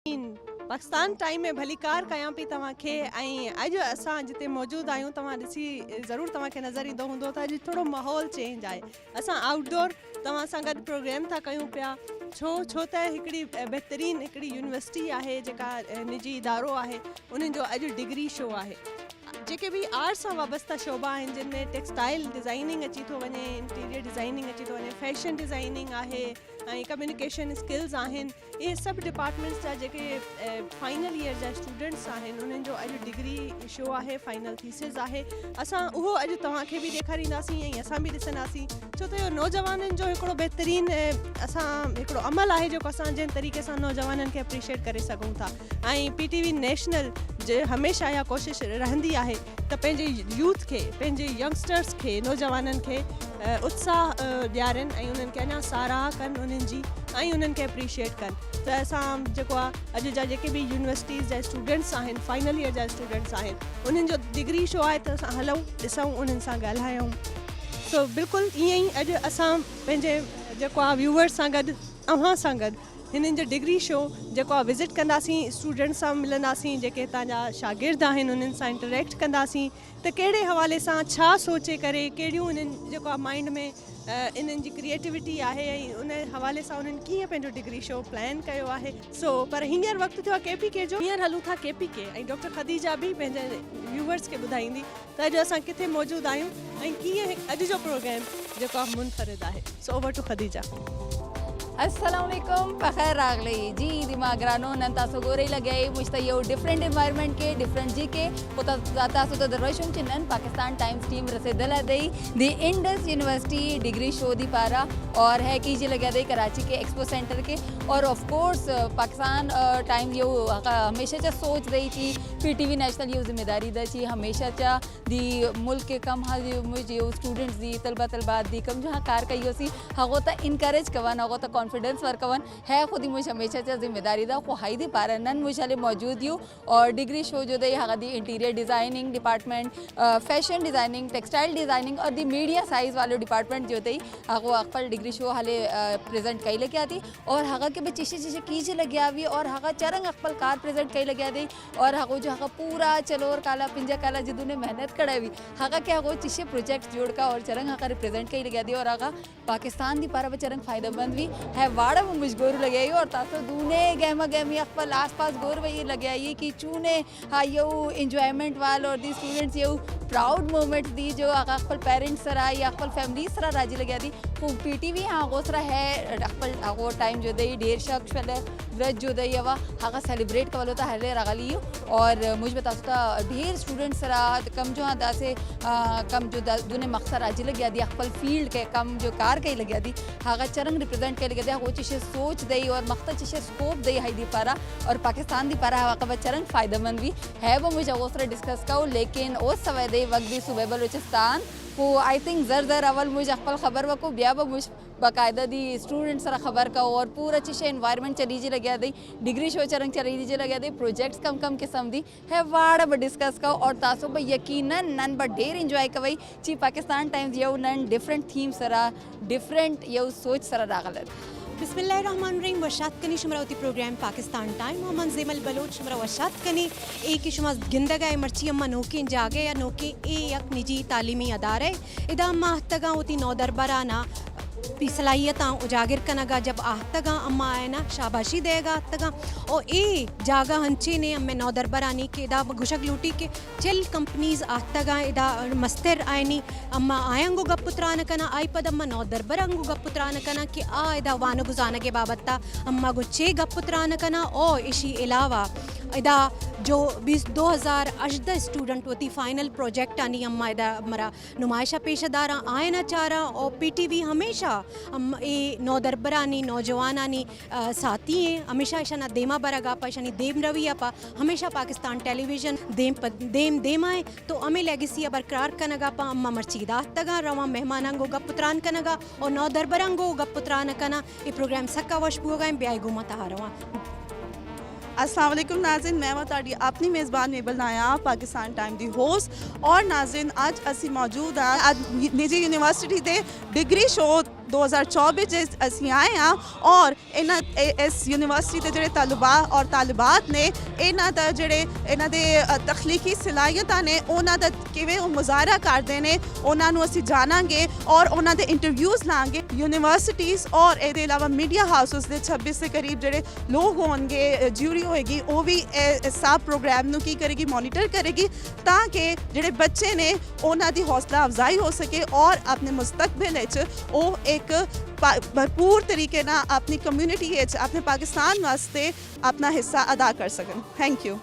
Pakistan time में भलीकार कयां पई तव्हांखे ऐं अॼु असां जिते मौजूदु आहियूं तव्हां ॾिसी ज़रूरु तव्हांखे नज़र ईंदो हूंदो त अॼु थोरो माहौल चेंज आहे। असां आउटडोर तव्हां सां गॾु प्रोग्राम था कयूं पिया छो त हिकिड़ी बहितरीनु हिकिड़ी यूनिवर्सिटी आहे जेका निजी इदारो आहे उन्हनि जो अॼु डिग्री शो आहे। जेके बि आर्ट्स सां वाबस्ता शोबा आहिनि जिन में टेक्सटाइल डिज़ाइनिंग अची थो वञे, इंटीरियर डिज़ाइनिंग अची थो वञे, फैशन डिज़ाइनिंग आहे ऐं कम्युनिकेशन स्किल्स आहिनि, इहे सभु डिपार्टमेंट्स जा जेके फाइनल ईयर जा स्टूडेंट्स आहिनि उन्हनि जो अॼु डिग्री शो आहे, फाइनल थीसिस आहे। असां उहो अॼु तव्हांखे बि ॾेखारींदासीं ऐं असां बि ॾिसंदासीं छो त इहो नौजवाननि जो हिकिड़ो बहितरीनु असां हिकिड़ो अमल आहे जेको असां जंहिं तरीक़े सां नौजवाननि खे अप्रिशिएट करे सघूं था। ऐं PTV नेशनल जे हमेशह इहा कोशिशि रहंदी आहे त पंहिंजे यूथ खे, पंहिंजे यंगस्टर्स खे, नौजवाननि खे उत्साह ॾियारनि ऐं उन्हनि खे अञा साराह कनि उन्हनि जी ऐं उन्हनि खे अप्रिशिएट कनि। त असां जेको आहे अॼु जा जेके बि यूनिवर्सिटीज़ जा स्टूडेंट्स आहिनि, फाइनल ईयर जा स्टूडेंट्स आहिनि, उन्हनि जो डिग्री शो आहे त असां हलूं ॾिसूं उन्हनि सां ॻाल्हायूं। सो बिल्कुलु ईअं ई अॼु असां पंहिंजे जेको आहे व्यूवर्स सां गॾु, अव्हां सां गॾु हिननि जो डिग्री शो जेको आहे विज़िट कंदासीं, स्टूडेंट्स सां मिलंदासीं, जेके हितां जा शागिर्द आहिनि उन्हनि सां इंटरेक्ट कंदासीं त कहिड़े हवाले सां छा सोचे करे कहिड़ियूं इन्हनि जेको आहे माइंड में इन्हनि जी क्रिएटिविटी आहे ऐं उन हवाले सां उन्हनि कीअं पंहिंजो डिग्री शो प्लान कयो आहे। सो पर हींअर वक़्तु थियो आहे KPK जो, हींअर हलूं था KPK ऐं डॉक्टर ख़दीजा बि पंहिंजे व्यूवर्स खे ॿुधाईंदी त अॼु असां किथे मौजूदु आहियूं ऐं कीअं अॼु जो प्रोग्राम जेको आहे मुनफ़रिद आहे। So over to Khadija. अस्सलाम वालेकुम, बख़ैर रागले जी दिमागरानो नंता सगोरे लगे मुझे यो डिफरेंट एनवायरनमेंट के डिफरेंट जी के पोता तासो तो दरवेशम चिन्नन पाकिस्तान टाइम्स टीम रसेदला दई दी इंडस यूनिवर्सिटी डिग्री शो दी पारा और है कि जी लगे दई कराची के एक्सपो सेंटर के। और ऑफ कोर्स पाकिस्तान टाइम यो हमेशा चा सोच रही थी PTV नेशनल यो जिम्मेदारी दा ची हमेशा चा दी मुल्क के कम हाल मुझे यो स्टूडेंट्स दी तलबात दी कम जहाँ कार कही सी हगोता इनकरेज कवन हगोता कॉन्फिडेंस वर्कवन है खुद ही मुझे हमेशा चा जिम्मेदारी दा हाई दी पारा नन मुझे मौजूद यू और डिग्री शो जो दे हाँ the interior designing department, fashion designing, textile designing और दी मीडिया साइज़ वाले डिपार्टमेंट जो थे वो अकल डिग्री शो हाले प्रेजेंट कई लगे आती और हाँ के चीशे कीजे लगे आवी और हाँ चरंग अकल कार प्रेजेंट कई लगे दी और हाँ जो हाँ पूरा चलोर काला पिंजा काला जिदू ने मेहनत करावी हाँ के हाँ चीशे प्रोजेक्ट जोड़ का और चरंग हाँ रिप्रेजेंट कई लगे दी और हाँ पाकिस्तान दी पारा चरंग फ़ायदेमंद भी है वाड़ा वो मुझ गोरू लगे आई और तासो दूने गहमा गहमी अकल आस पास गोर वही लगे आई कि चूने हाँ यो इंजॉयमेंट वाल और दी स्टूडेंट्स यो प्राउड मोमेंट दी जो अकल पेरेंट्स सरा या अकल फैमिली सरा राजी लगे दी वो PTV हाँ गोसरा है अकल वो टाइम जो दई ढेर शख्स व्रत जो दई हवा हाँ सेलिब्रेट का वालों हरे रगाली और मुझ बताता ढेर स्टूडेंट्स सरा कम जो हाँ दासे कम जो दूने मकसद राजी लगे दी अकल फील्ड के कम जो कार कहीं लगे दी हाँ चरंग रिप्रेजेंट के लगे दी वो चीज़ें सोच दई और मकसद चीज़ें स्कोप दई हाई दी पारा और पाकिस्तान दी पारा हवा चरंग फ़ायदेमंद भी है वो मुझे गोसरा डिस्कस का लेकिन उस समय दे वक्त भी सुबह बलूचिस्तान वो आई थिंक जर अवल मुझे अकल खबर वको ब्या मुझ बाकायदा दी स्टूडेंट सरा खबर का और पूरा चीज़ें एनवायरनमेंट चली जी लगे दी डिग्री शो चरंग चली जी लगे दी प्रोजेक्ट्स कम कम किस्म दी है वाड़ा ब डिस्कस का और तासो ब यकीनन नन ब ढेर इंजॉय कवई ची पाकिस्तान टाइम्स यो नन डिफरेंट थीम सरा डिफरेंट यो सोच सरा रागलत। बिस्मिल्लाहिर्रहमानिर्रहीम वशात कनी शुमरावती प्रोग्राम पाकिस्तान टाइम मोहम्मद ज़ेमल बलोच शुमरा वशात कनी एक शुमा गिंदगा मर्ची अम्मा नोके जागे या नोके एक निजी तालीमी अदारे इदा अम्मा हत्तगा होती नौ दरबाराना सलाहियतां उजागर कनगा जब आहतगा अम्मा आए ना शाबाशी देगा आहतगा और ए जागा हंचे ने अम्मे नौ दरबारानी के इदा घुशक लूटी के चल कंपनीज आहतगा इदा मस्तर आयनी अम्मा आयंगो गपुत्रान कना आई पद अम्मा नौ दरबारंगो गपुत्रान कना कि आ इदा वान गुजाना के बाबत्ता अम्मा गो चे गपुत्रान कना और इसी अलावा इदा जो 2018 स्टूडेंट होती फाइनल प्रोजेक्ट आनी अम्मा इदा मरा नुमाइशा पेशदारा आए ना चारा और PTV हमेशा ए नौ दरबरानी नौजवानानी साथी हैं हमेशा इशाना देमा बरगा पा इशानी देम रवैया पा हमेशा पाकिस्तान टेलीविजन देम आए तो अमे लेगेसी बरकरार कनगा पा अम्मा मर्चीदा तगा रवा मेहमानंगो गपुत्रान कनगा और नौ दरबरंगो गपुत्रान कना ये प्रोग्राम सक्का वश पुगा ब्याय गुमा तहा रवा अस्सलाम वालेकुम नाज़रीन, मैं ਤੁਹਾਡੀ ਆਪਣੀ ਮੇਜ਼ਬਾਨ ਮੇਬਲ ਨਾਇਆ ਪਾਕਿਸਤਾਨ ਟਾਈਮ ਦੀ ਹੋਸਟ। ਔਰ ਨਾਜ਼ਰੀਨ ਅੱਜ ਅਸੀਂ ਮੌਜੂਦ ਹਾਂ ਅੱਜ ਨਿੱਜੀ ਯੂਨੀਵਰਸਿਟੀ ਦੇ ਡਿਗਰੀ ਸ਼ੋਅ 2024 'ਚ ਅਸੀਂ ਆਏ ਹਾਂ। ਔਰ ਇਸ ਯੂਨੀਵਰਸਿਟੀ ਦੇ ਜਿਹੜੇ ਤਲਬਾ ਔਰ ਤਾਲਿਬਾਤ ਨੇ ਇਹਨਾਂ ਦੇ ਤਖਲੀਕੀ ਸਲਾਹੀਅਤਾਂ ਨੇ ਉਹਨਾਂ ਦਾ ਕਿਵੇਂ ਉਹ ਮੁਜ਼ਾਹਰਾ ਕਰਦੇ ਨੇ ਉਹਨਾਂ ਨੂੰ ਅਸੀਂ ਜਾਣਾਂਗੇ ਔਰ ਉਹਨਾਂ ਦੇ ਇੰਟਰਵਿਊਜ਼ ਲਾਂਗੇ। ਯੂਨੀਵਰਸਿਟੀਜ਼ ਔਰ ਇਹਦੇ ਇਲਾਵਾ ਮੀਡੀਆ ਹਾਊਸਿਸ ਦੇ 26 ਦੇ ਕਰੀਬ ਜਿਹੜੇ ਲੋਕ ਹੋਣਗੇ ਜਿਊਰੀ ਹੋਏਗੀ ਉਹ ਵੀ ਇਸ ਸਭ ਪ੍ਰੋਗਰਾਮ ਨੂੰ ਕੀ ਕਰੇਗੀ ਮੋਨੀਟਰ ਕਰੇਗੀ ਤਾਂ ਕਿ ਜਿਹੜੇ ਬੱਚੇ ਨੇ ਉਹਨਾਂ ਦੀ ਹੌਸਲਾ ਅਫਜ਼ਾਈ ਹੋ ਸਕੇ ਔਰ ਆਪਣੇ ਮੁਸਤਕਬਲ ਵਿੱਚ ਉਹ ਇੱਕ ਭਰਪੂਰ ਤਰੀਕੇ ਨਾਲ ਆਪਣੀ ਕਮਿਊਨਿਟੀ ਵਿੱਚ ਆਪਣੇ ਪਾਕਿਸਤਾਨ ਵਾਸਤੇ ਆਪਣਾ ਹਿੱਸਾ ਅਦਾ ਕਰ ਸਕਣ। Thank you.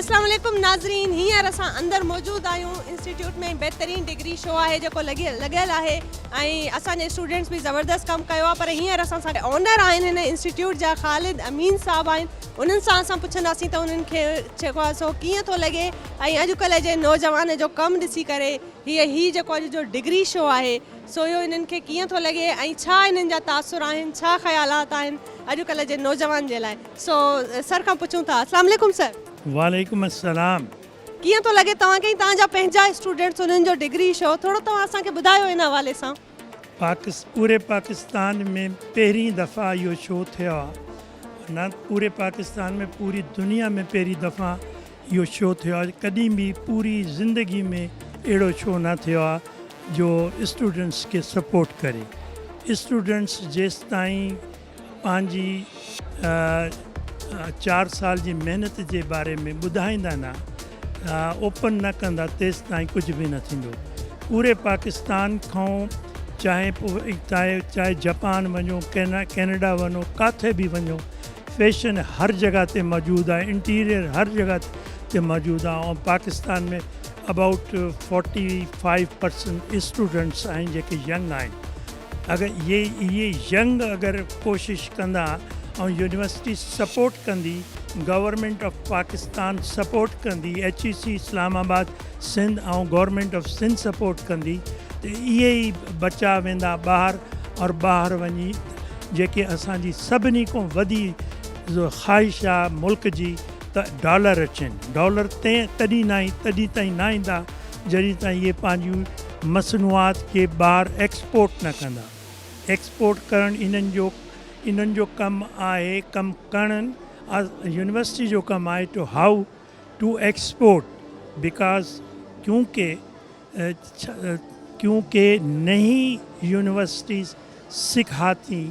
अस्सलामुअलैकुम नाज़रीन, हींअर असां अंदरि मौजूदु आहियूं इंस्टीट्यूट में। बहितरीनु डिग्री शो आहे जेको लॻियल आहे ऐं असांजे स्टूडेंट्स बि ज़बरदस्त कमु कयो आहे। पर हींअर असां सां ऑनर आहिनि हिन इंस्टीट्यूट जा, ख़ालिद अमीन साहब आहिनि। उन्हनि सां असां पुछंदासीं त उन्हनि खे जेको आहे सो कीअं थो लॻे ऐं अॼुकल्ह जे नौजवान जो कमु ॾिसी करे ही जेको अॼु जो डिग्री शो आहे सो इहो इन्हनि खे कीअं थो लॻे ऐं छा इन्हनि जा तासुर आहिनि, छा ख़्यालात आहिनि अॼुकल्ह जे नौजवान जे लाइ। सो सर खां पुछूं था। अस्सलाम वालेकुम सर। वालेकुम अस्सलाम। कीअं थो लॻे तव्हांखे तव्हांजा पंहिंजा स्टूडेंट्स उन्हनि जो डिग्री शो थोरो तव्हां असांखे ॿुधायो इन हवाले सां। पूरे पाकिस्तान में पहिरीं दफ़ा इहो शो थियो आहे, न पूरे पाकिस्तान में पूरी दुनिया में पहिरीं दफ़ा इहो शो थियो आहे। कॾहिं बि पूरी ज़िंदगी में अहिड़ो शो न थियो आहे जो स्टूडेंट्स खे सपोर्ट करे। स्टूडेंट्स जेसि ताईं पंहिंजी 4 साल जी महिनत जे बारे में ॿुधाईंदा न, ओपन न कंदा, तेसि ताईं कुझु बि न थींदो। पूरे पाकिस्तान खां चाहे जापान वञो, कैनेडा वञो, किथे बि वञो, फैशन हर जॻह ते मौजूदु आहे, इंटीरियर हर जॻह ते मौजूदु आहे। ऐं पाकिस्तान में अबाउट 45% स्टूडेंट्स आहिनि जेके यंग आहिनि। अगरि इहे यंग अगरि कोशिशि कंदा ऐं यूनिवर्सिटी सपोर्ट कंदी, गवर्नमेंट ऑफ पाकिस्तान सपोर्ट कंदी, HEC इस्लामाबाद सिंध ऐं गवर्नमेंट ऑफ सिंध सपोर्ट कंदी त इहे ई बचा वेंदा ॿाहिरि। और ॿाहिरि वञी जेके असांजी सभिनी खां वॾी ख़्वाहिश आहे मुल्क जी त डॉलर अचनि। डॉलर तॾहिं ताईं न ईंदा जॾहिं ताईं इहे पंहिंजियूं मसनूआत खे ॿाहिरि एक्सपोर्ट न कंदा। एक्सपोर्ट करणु इन्हनि जो कमु आहे, कमु करणु यूनिवर्सिटी जो कमु आहे to how to export. Because क्योंकि नई यूनिवर्सिटीज़ सिखाती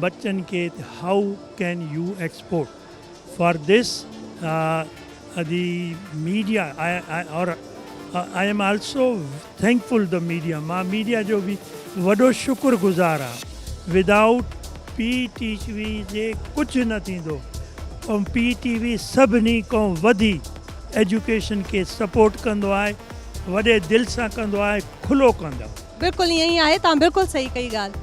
बच्चन के how can you export. For this the media और I am also thankful the media. मां मीडिया जो भी वॾो शुक्रगुज़ार आहे। विदाउट PTV जे कुझु न थींदो। ऐं PTV सभिनी खां वधी एजुकेशन खे सपोर्ट कंदो आहे, वॾे दिलि सां कंदो आहे, खुलो कंदो। बिल्कुलु ईअं ई आहे, तव्हां बिल्कुलु सही कई ॻाल्हि।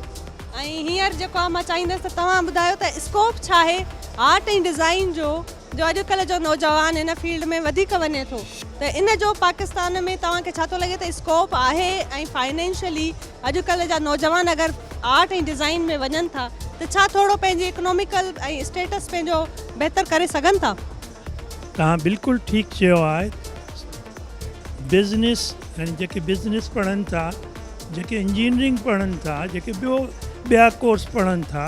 ऐं हींअर जेको आहे मां चाहींदसि त तव्हां ॿुधायो त स्कोप छा आहे आर्ट ऐं डिज़ाइन जो अॼुकल्ह जो नौजवान हिन फील्ड में वधीक वञे थो, त इन जो पाकिस्तान में तव्हांखे छा थो लॻे त स्कोप आहे? ऐं फाइनेंशियली अॼुकल्ह जा नौजवान अगरि आर्ट ऐं डिज़ाइन में वञनि था त छा थोरो पंहिंजी इकोनॉमिकल ऐं स्टेटस पंहिंजो बहितर करे सघनि था? तव्हां बिल्कुलु ठीकु चयो आहे। बिज़नेस यानी जेके बिज़नेस पढ़नि था, जेके इंजीनियरिंग पढ़नि था, जेके ॿिया कोर्स पढ़नि था,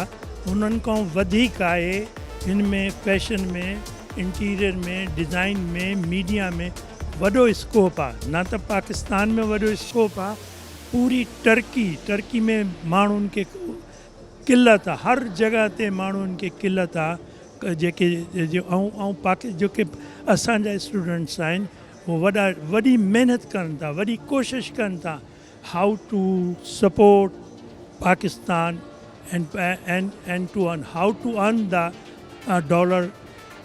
उन्हनि खां वधीक आहे हिन में फैशन में, इंटीरियर में, डिज़ाइन में, मीडिया में वॾो स्कोप आहे। न त पाकिस्तान में वॾो स्कोप आहे, पूरी टर्की में माण्हुनि खे किल्लत आहे, हर जॻह ते माण्हुनि खे किल्लत आहे। जेके जेके असांजा स्टूडेंट्स आहिनि उहे वॾी महिनत कनि था, वॾी कोशिशि कनि था how to support Pakistan and to earn, how to earn the dollar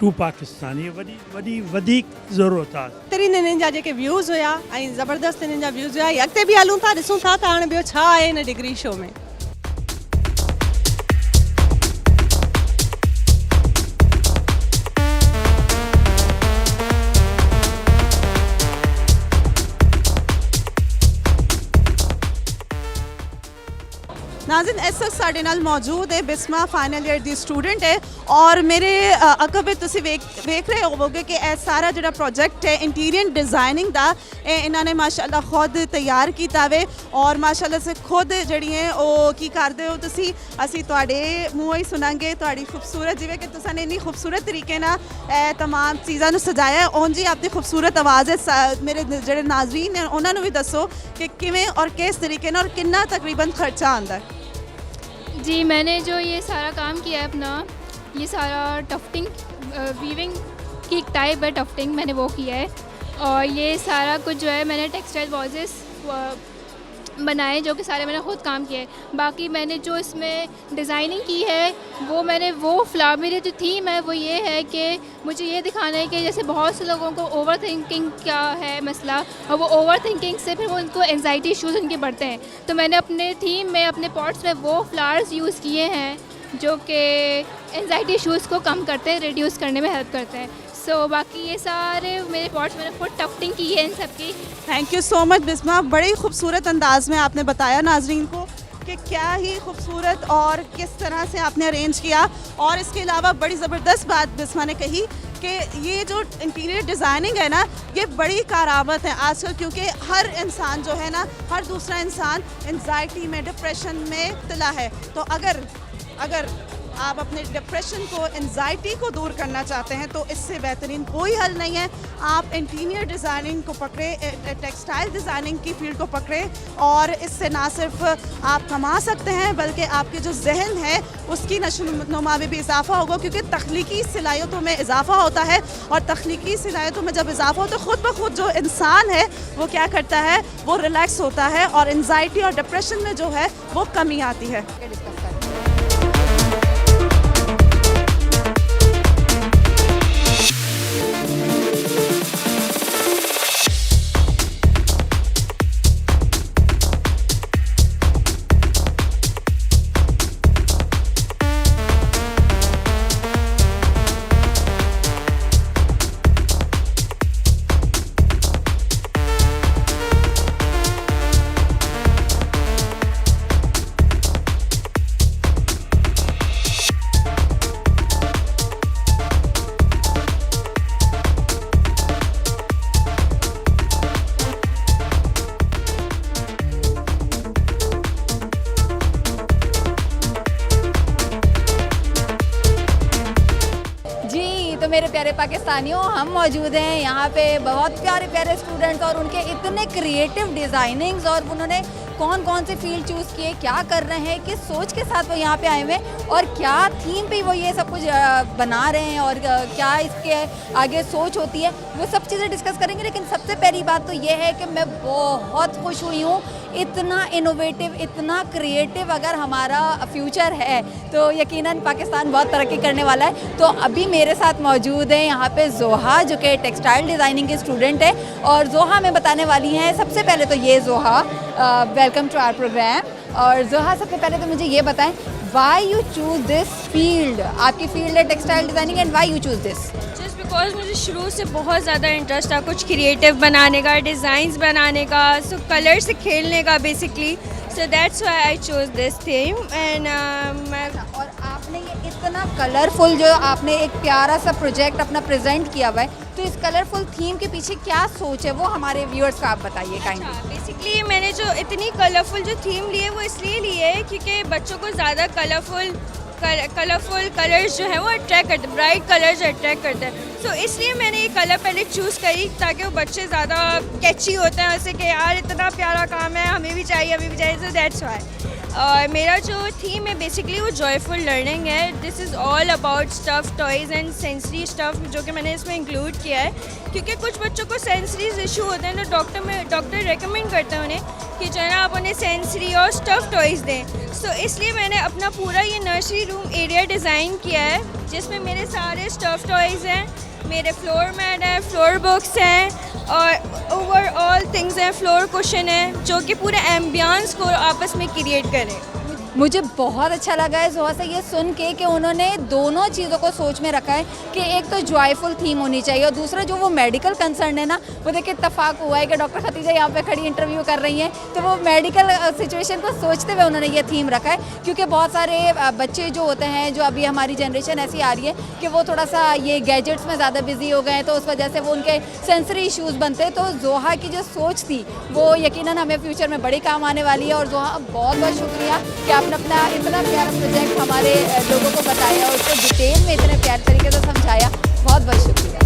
to Pakistan. ये वॾी वधीक ज़रूरत आहे। तरीन हिननि जा जेके व्यूज़ हुया ऐं ज़बरदस्त हिननि जा व्यूज़ हुया, अॻिते बि हलूं था, ॾिसूं था त हाणे ॿियो छा आहे हिन डिग्री शो में। नाज़रीन इस वक्त साडे नाल मौजूद है बिस्मा फाइनल ईयर दी स्टूडेंट है और मेरे अगवे तुसी वेख रहे होवोगे कि ए सारा जिहड़ा प्रोजेक्ट है इंटीरियर डिज़ाइनिंग दा इन्होंने माशाअल्लाह खुद तैयार किया वे और माशाअल्लाह से खुद जिहड़ी है वो की करदे हो तुसी असी तुहाडे मूंहों ही सुनांगे तुहाडी खूबसूरत जिवें कि तुसां ने इन्नी खूबसूरत तरीके नाल तमाम चीज़ां नूं सजाया है उंज ही आपकी खूबसूरत आवाज़ है मेरे जिहड़े नाज़रीन हैं उन्हां नूं भी दसो कि किवें और किस तरीके नाल और कितना तकरीबन खर्चा आंदा है। जी मैंने जो ये सारा काम किया है अपना ये सारा टफ्टिंग वीविंग की एक टाइप है टफ्टिंग मैंने वो किया है और ये सारा कुछ जो है मैंने टेक्सटाइल वॉजेस बनाए जो कि सारे मैंने ख़ुद काम किया है। बाकी मैंने जो इसमें डिज़ाइनिंग की है वो मैंने वो फ्लावर मेरी जो थीम है वो ये है कि मुझे ये दिखाना है कि जैसे बहुत से लोगों को ओवर थिंकिंग क्या है मसला और वो ओवर थिंकिंग से फिर वो उनको एंजाइटी इशूज़ उनके बढ़ते हैं। तो मैंने अपने थीम में अपने पॉट्स में वो फ्लावर्स यूज़ किए हैं जो कि एंजाइटी इशूज़ को कम करते हैं रिड्यूस करने में हेल्प करते हैं। सो बाकी ये सारे मेरे पॉट्स मैंने खुद टफ्टिंग की है इन सब की। Thank you so much Bisma, बड़े खूबसूरत अंदाज में आपने बताया नाजरीन को कि क्या ही खूबसूरत और किस तरह से आपने अरेंज किया। और इसके अलावा बड़ी ज़बरदस्त बात बिस्मा ने कही कि ये जो इंटीरियर डिज़ाइनिंग है ना ये बड़ी कारआमद है आजकल क्योंकि हर इंसान जो है ना हर दूसरा इंसान एंजाइटी में डिप्रेशन में मुब्तला है। तो अगर आप अपने डिप्रेशन को एंजाइटी को दूर करना चाहते हैं तो इससे बेहतरीन कोई हल नहीं है। आप इंटीरियर डिज़ाइनिंग को पकड़े टेक्सटाइल डिज़ाइनिंग की फील्ड को पकड़े और इससे ना सिर्फ आप कमा सकते हैं बल्कि आपके जो जहन है उसकी नशोनुमा में भी इजाफा होगा क्योंकि तख्लीकी सलाहियतों में इजाफा होता है और तख्लीकी सलाहियतों में जब इजाफा होता है खुद ब खुद जो इंसान है वो क्या करता है वो रिलैक्स होता है और एंजाइटी और डिप्रेशन में जो है वो कमी आती है। तो मेरे प्यारे पाकिस्तानियों हम मौजूद हैं यहाँ पे बहुत प्यारे प्यारे स्टूडेंट्स और उनके इतने क्रिएटिव डिज़ाइनिंग्स और उन्होंने कौन कौन से फील्ड चूज़ किए क्या कर रहे हैं किस सोच के साथ वो यहाँ पे आए हुए हैं और क्या थीम पे वो ये सब कुछ बना रहे हैं और क्या इसके आगे सोच होती है वो सब चीज़ें डिस्कस करेंगे। लेकिन सबसे पहली बात तो ये है कि मैं बहुत खुश हुई हूँ इतना इनोवेटिव इतना क्रिएटिव अगर हमारा फ्यूचर है तो यकीनन पाकिस्तान बहुत तरक्की करने वाला है। तो अभी मेरे साथ मौजूद है यहाँ पे जोहा जो कि टेक्सटाइल डिज़ाइनिंग के स्टूडेंट है और जोहा में बताने वाली हैं। सबसे पहले तो ये जोहा वेलकम टू आवर प्रोग्राम। और जोहा सबसे पहले तो मुझे ये बताएं why you choose this field, आपकी फील्ड है textile designing and why you choose this? Just because मुझे शुरू से बहुत ज़्यादा इंटरेस्ट था कुछ क्रिएटिव बनाने का डिज़ाइंस बनाने का सो कलर से खेलने का basically so that's why I chose this theme and और आपने ये इतना कलरफुल जो आपने एक प्यारा सा प्रोजेक्ट अपना प्रेजेंट किया हुआ है तो इस कलरफुल थीम के पीछे क्या सोच है वो हमारे व्यूअर्स का आप बताइए काइंडली। बेसिकली मैंने जो इतनी कलरफुल जो थीम ली है वो इसलिए ली है क्योंकि बच्चों को ज़्यादा कलरफुल कलर्स जो है वो अट्रैक्ट करते हैं, ब्राइट कलर्स अट्रैक्ट करते हैं। सो इसलिए मैंने ये कलर पहले चूज़ करी ताकि वो बच्चे ज़्यादा कैची होते हैं ऐसे कि यार इतना प्यारा काम है हमें भी चाहिए सो दैट्स वाई। और मेरा जो थीम है बेसिकली वो जॉयफुल लर्निंग है। This is all about stuff toys and sensory stuff जो कि मैंने इसमें इंक्लूड किया है क्योंकि कुछ बच्चों को सेंसरीज इशू होते हैं तो डॉक्टर रेकमेंड करते हैं उन्हें कि जो है ना आप उन्हें सेंसरी और स्टफ टॉयज़ दें। सो इसलिए मैंने अपना पूरा ये नर्सरी रूम एरिया डिज़ाइन किया है जिसमें मेरे सारे स्टफ टॉयज़ हैं, मेरे फ्लोर मैट हैं, फ्लोर बुक्स हैं और ओवरऑल थिंग्स हैं, फ्लोर कुशन है जो कि पूरे एम्बियंस को आपस में क्रिएट करें। मुझे बहुत अच्छा लगा है जोहा से ये सुन के कि उन्होंने दोनों चीज़ों को सोच में रखा है कि एक तो जॉयफुल थीम होनी चाहिए और दूसरा जो वो मेडिकल कंसर्न है ना, वो देखिए इत्तेफाक हुआ है कि डॉक्टर खतीजा यहाँ पे खड़ी इंटरव्यू कर रही हैं, तो वो मेडिकल सिचुएशन को सोचते हुए उन्होंने ये थीम रखा है। क्योंकि बहुत सारे बच्चे जो होते हैं, जो अभी हमारी जनरेशन ऐसी आ रही है कि वो थोड़ा सा ये गैजेट्स में ज़्यादा बिजी हो गए हैं, तो उस वजह से वो उनके सेंसरी इश्यूज़ बनते हैं। तो जोहा की जो सोच थी वो यकीनन हमें फ्यूचर में बड़ी काम आने वाली है। और जोहा बहुत बहुत शुक्रिया कि आपने अपना इतना प्यारा प्रोजेक्ट हमारे लोगों को बताया और उसको डिटेल में इतने प्यारे तरीके से समझाया। बहुत बहुत शुक्रिया।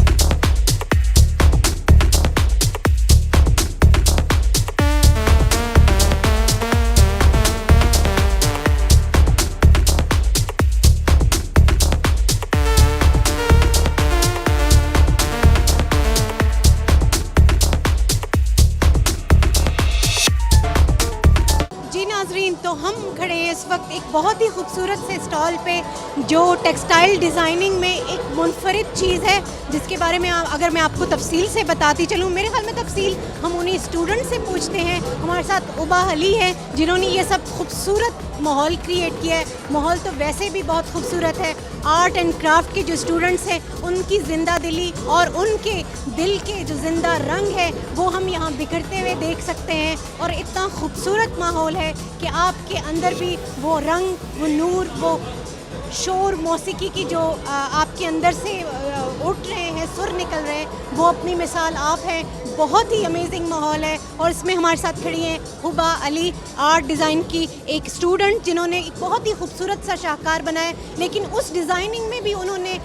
तो हम खड़े हैं इस वक्त एक बहुत ही खूबसूरत से स्टॉल पे, जो टेक्सटाइल डिज़ाइनिंग में एक मुनफरिद चीज़ है, जिसके बारे में अगर मैं आपको तफसील से बताती चलूँ, मेरे ख्याल में तफसील हम उन्हीं स्टूडेंट से पूछते हैं। हमारे साथ उबा अली है जिन्होंने ये सब खूबसूरत माहौल क्रिएट किया है। माहौल तो वैसे भी बहुत खूबसूरत है। आर्ट एंड क्राफ्ट के जो स्टूडेंट्स हैं उनकी ज़िंदा दिली और उनके दिल के जो ज़िंदा रंग है वो हम यहाँ बिखरते हुए देख सकते हैं। और इतना खूबसूरत माहौल है कि आपके अंदर भी वो रंग, वो नूर, वो शोर, मौसीकी की जो आपके अंदर से उठ रहे हैं, सुर निकल रहे हैं, वो अपनी मिसाल आप हैं। बहुत ही अमेजिंग माहौल है। और इसमें हमारे साथ खड़ी हैं हुबा अली, आर्ट डिज़ाइन की एक स्टूडेंट, जिन्होंने एक बहुत ही खूबसूरत सा शाहकार बनाया। लेकिन उस डिज़ाइनिंग में भी उन्होंने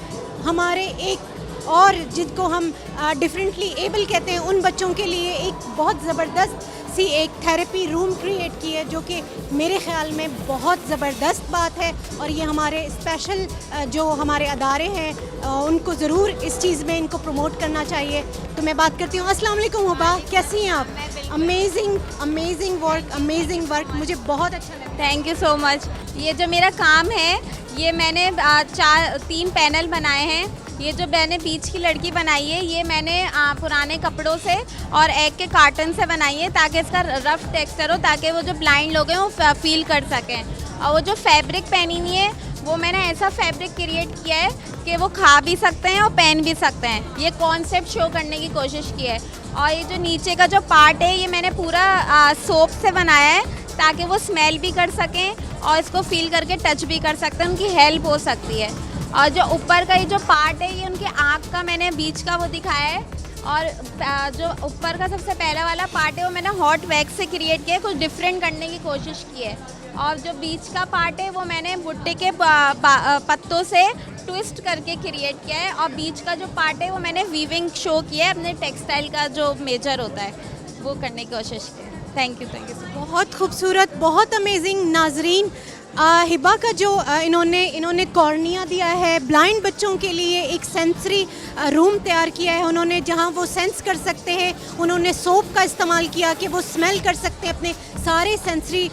हमारे एक और जिनको हम डिफरेंटली एबल कहते हैं, उन बच्चों के लिए एक बहुत ज़बरदस्त सी एक थेरेपी रूम क्रिएट की है, जो कि मेरे ख़्याल में बहुत ज़बरदस्त बात है। और ये हमारे स्पेशल जो हमारे अदारे हैं उनको ज़रूर इस चीज़ में इनको प्रमोट करना चाहिए। तो मैं बात करती हूँ। अस्सलाम वालेकुम हुबा, कैसी हैं आप? अमेजिंग अमेजिंग वर्क, मुझे बहुत अच्छा लगा। Thank you so much. ये जो मेरा काम है, ये मैंने 3 पैनल बनाए हैं। ये जो मैंने बीच की लड़की बनाई है, ये मैंने पुराने कपड़ों से और एग के कार्टन से बनाई है, ताकि इसका रफ टेक्सचर हो, ताकि वो जो ब्लाइंड लोग हैं वो फील कर सकें। और वो जो फैब्रिक पहनी हुई है, वो मैंने ऐसा फैब्रिक क्रिएट किया है कि वो खा भी सकते हैं और पहन भी सकते हैं। ये कॉन्सेप्ट शो करने की कोशिश की है। और ये जो नीचे का जो पार्ट है, ये मैंने पूरा सोप से बनाया है, ताकि वो स्मेल भी कर सकें और इसको फील करके टच भी कर सकते हैं, उनकी हेल्प हो सकती है। और जो ऊपर का ये जो पार्ट है, ये उनकी आँख का मैंने बीच का वो दिखाया है। और जो ऊपर का सबसे पहला वाला पार्ट है, वो मैंने हॉट वैक्स से क्रिएट किया है, कुछ डिफरेंट करने की कोशिश की है। और जो बीच का पार्ट है, वो मैंने भुट्टे के पत्तों से ट्विस्ट करके क्रिएट किया है। और बीच का जो पार्ट है, वो मैंने वीविंग शो किया है, अपने टेक्सटाइल का जो मेजर होता है वो करने की कोशिश की है। थैंक यू बहुत खूबसूरत, बहुत अमेजिंग। नाजरीन, हिबा का जो इन्होंने कॉर्निया दिया है, ब्लाइंड बच्चों के लिए एक सेंसरी रूम तैयार किया है उन्होंने, जहां वो सेंस कर सकते हैं। उन्होंने सोप का इस्तेमाल किया कि वो स्मेल कर सकते हैं, अपने सारे सेंसरी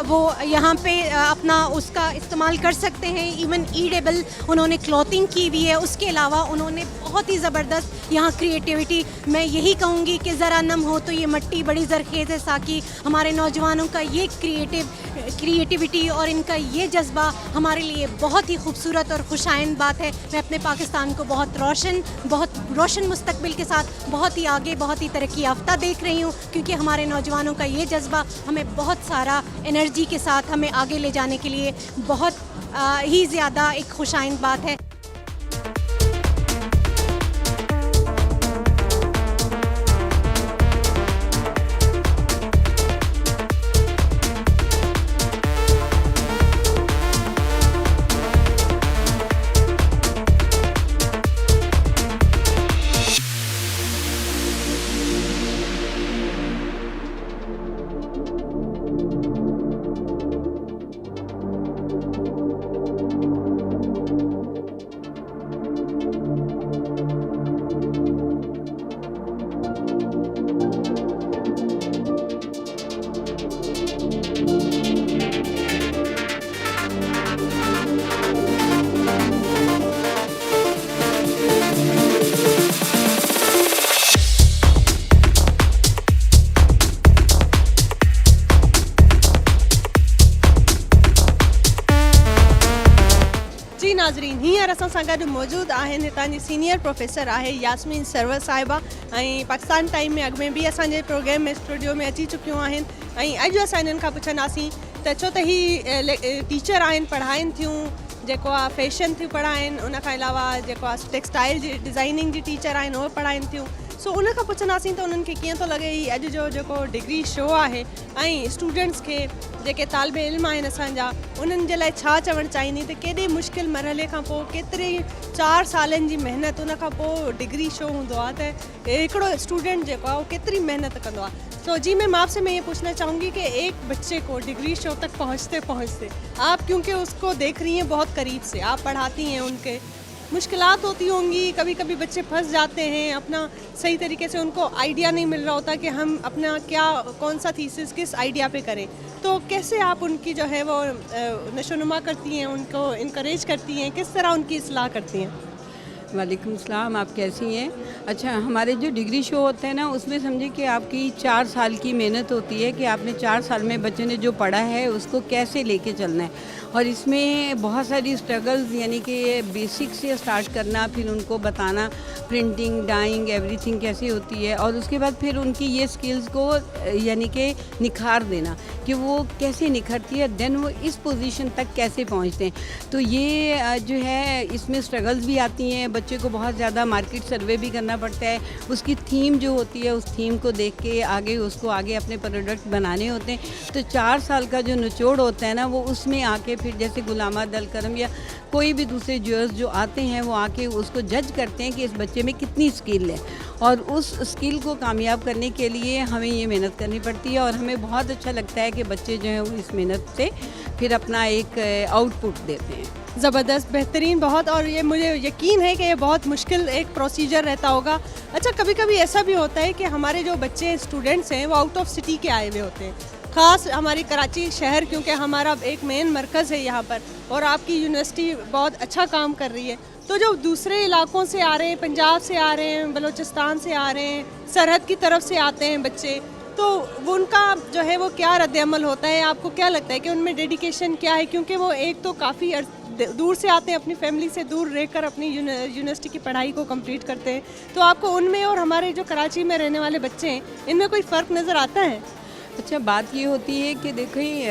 वो यहाँ पे अपना उसका इस्तेमाल कर सकते हैं। इवन ईडेबल उन्होंने क्लॉथिंग की हुई है। उसके अलावा उन्होंने बहुत ही ज़बरदस्त यहाँ क्रिएटिविटी, मैं यही कहूँगी कि ज़रा नम हो तो ये मट्टी बड़ी ज़रखेज़ है। साकी हमारे नौजवानों का ये क्रिएटिविटी और इनका ये जज्बा हमारे लिए बहुत ही खूबसूरत और खुशाइंद बात है। मैं अपने पाकिस्तान को बहुत रोशन मुस्तकबिल के साथ बहुत ही आगे, बहुत ही तरक्की याफ्ता देख रही हूँ, क्योंकि हमारे नौजवानों का ये जज्बा हमें बहुत सारा एनर्जी के साथ हमें आगे ले जाने के लिए बहुत ही ज़्यादा एक खुशाइंद बात है। नाज़रीन, हींअर असां सां गॾु मौजूदु आहिनि हितां जी सीनियर प्रोफेसर आहे यास्मीन सरवर साहिबा ऐं पाकिस्तान टाइम में अॻु में बि असांजे प्रोग्राम में स्टूडियो में अची चुकियूं आहिनि ऐं अॼु असां इन्हनि खां पुछंदासीं त छो त ही टीचर आहिनि, पढ़ाइनि थियूं, जेको आहे फैशन थियूं पढ़ाइनि, उन खां अलावा जेको आहे टेक्सटाइल जी डिज़ाइनिंग जी टीचर आहिनि उहे पढ़ाइनि थियूं। सो उन खां पुछंदासीं त उन्हनि खे कीअं थो लॻे ही अॼु जो जेको डिग्री शो आहे ऐं स्टूडेंट्स खे जेके तालिब इल्म आहिनि असांजा उन्हनि जे लाइ छा चवणु चाहींदी त केॾे मुश्किल मरहले खां पोइ केतिरे 4 सालनि जी महिनत उन खां पोइ डिग्री शो हूंदो आहे त हिकिड़ो स्टूडेंट जेको आहे उहो केतिरी महिनत कंदो आहे। तो जी मैं आपसे ये पूछना चाहूँगी कि एक बच्चे को डिग्री शो तक पहुँचते पहुँचते आप क्योंकि उसको देख रही हैं बहुत करीब से, आप पढ़ाती हैं, उनके मुश्किलात होती होंगी, कभी कभी बच्चे फंस जाते हैं, अपना सही तरीके से उनको आइडिया नहीं मिल रहा होता कि हम अपना क्या कौन सा थीसिस किस आइडिया पे करें, तो कैसे आप उनकी जो है वो नशोनुमा करती हैं, उनको इनकरेज करती हैं, किस तरह उनकी इस्लाह करती हैं? वालेकुम सलाम, आप कैसी हैं? अच्छा, हमारे जो डिग्री शो होते हैं ना उसमें समझिए कि आपकी 4 साल की मेहनत होती है कि आपने 4 साल में बच्चे ने जो पढ़ा है उसको कैसे लेके चलना है, और इसमें बहुत सारी स्ट्रगल्स यानी कि बेसिक से स्टार्ट करना, फिर उनको बताना प्रिंटिंग, डाइंग, एवरीथिंग कैसे होती है, और उसके बाद फिर उनकी ये स्किल्स को यानी कि निखार देना कि वो कैसे निखरती है, देन वो इस पोजीशन तक कैसे पहुंचते हैं। तो ये जो है इसमें स्ट्रगल्स भी आती हैं, बच्चे को बहुत ज़्यादा मार्केट सर्वे भी करना पड़ता है, उसकी थीम जो होती है उस थीम को देख के आगे उसको आगे अपने प्रोडक्ट बनाने होते हैं। तो 4 साल का जो निचोड़ होता है ना वो उसमें आके फिर जैसे गुलामा दल करम या कोई भी दूसरे जज जो आते हैं वो आके उसको जज करते हैं कि इस बच्चे में कितनी स्किल है, और उस स्किल को कामयाब करने के लिए हमें ये मेहनत करनी पड़ती है, और हमें बहुत अच्छा लगता है कि बच्चे जो हैं वो इस मेहनत से फिर अपना एक आउटपुट देते हैं। ज़बरदस्त, बेहतरीन बहुत, और ये मुझे यकीन है कि ये बहुत मुश्किल एक प्रोसीजर रहता होगा। अच्छा, कभी कभी ऐसा भी होता है कि हमारे जो बच्चे स्टूडेंट्स हैं वो आउट ऑफ सिटी के आए हुए होते हैं, ख़ास हमारी कराची शहर क्योंकि हमारा एक मेन मरकज़ है यहाँ पर, और आपकी यूनिवर्सिटी बहुत अच्छा काम कर रही है। तो जो दूसरे इलाकों से आ रहे हैं, पंजाब से आ रहे हैं, बलूचिस्तान से आ रहे हैं, सरहद की तरफ से आते हैं बच्चे, तो वो उनका जो है वो क्या रद्द-ए-अमल होता है? आपको क्या लगता है कि उनमें डेडिकेशन क्या है? क्योंकि वो एक तो काफ़ी दूर से आते हैं, अपनी फैमिली से दूर रहकर अपनी यूनिवर्सिटी की पढ़ाई को कंप्लीट करते हैं, तो आपको उनमें और हमारे जो कराची में रहने वाले बच्चे हैं इनमें कोई फ़र्क नज़र आता है? अच्छा, बात ये होती है कि देखिए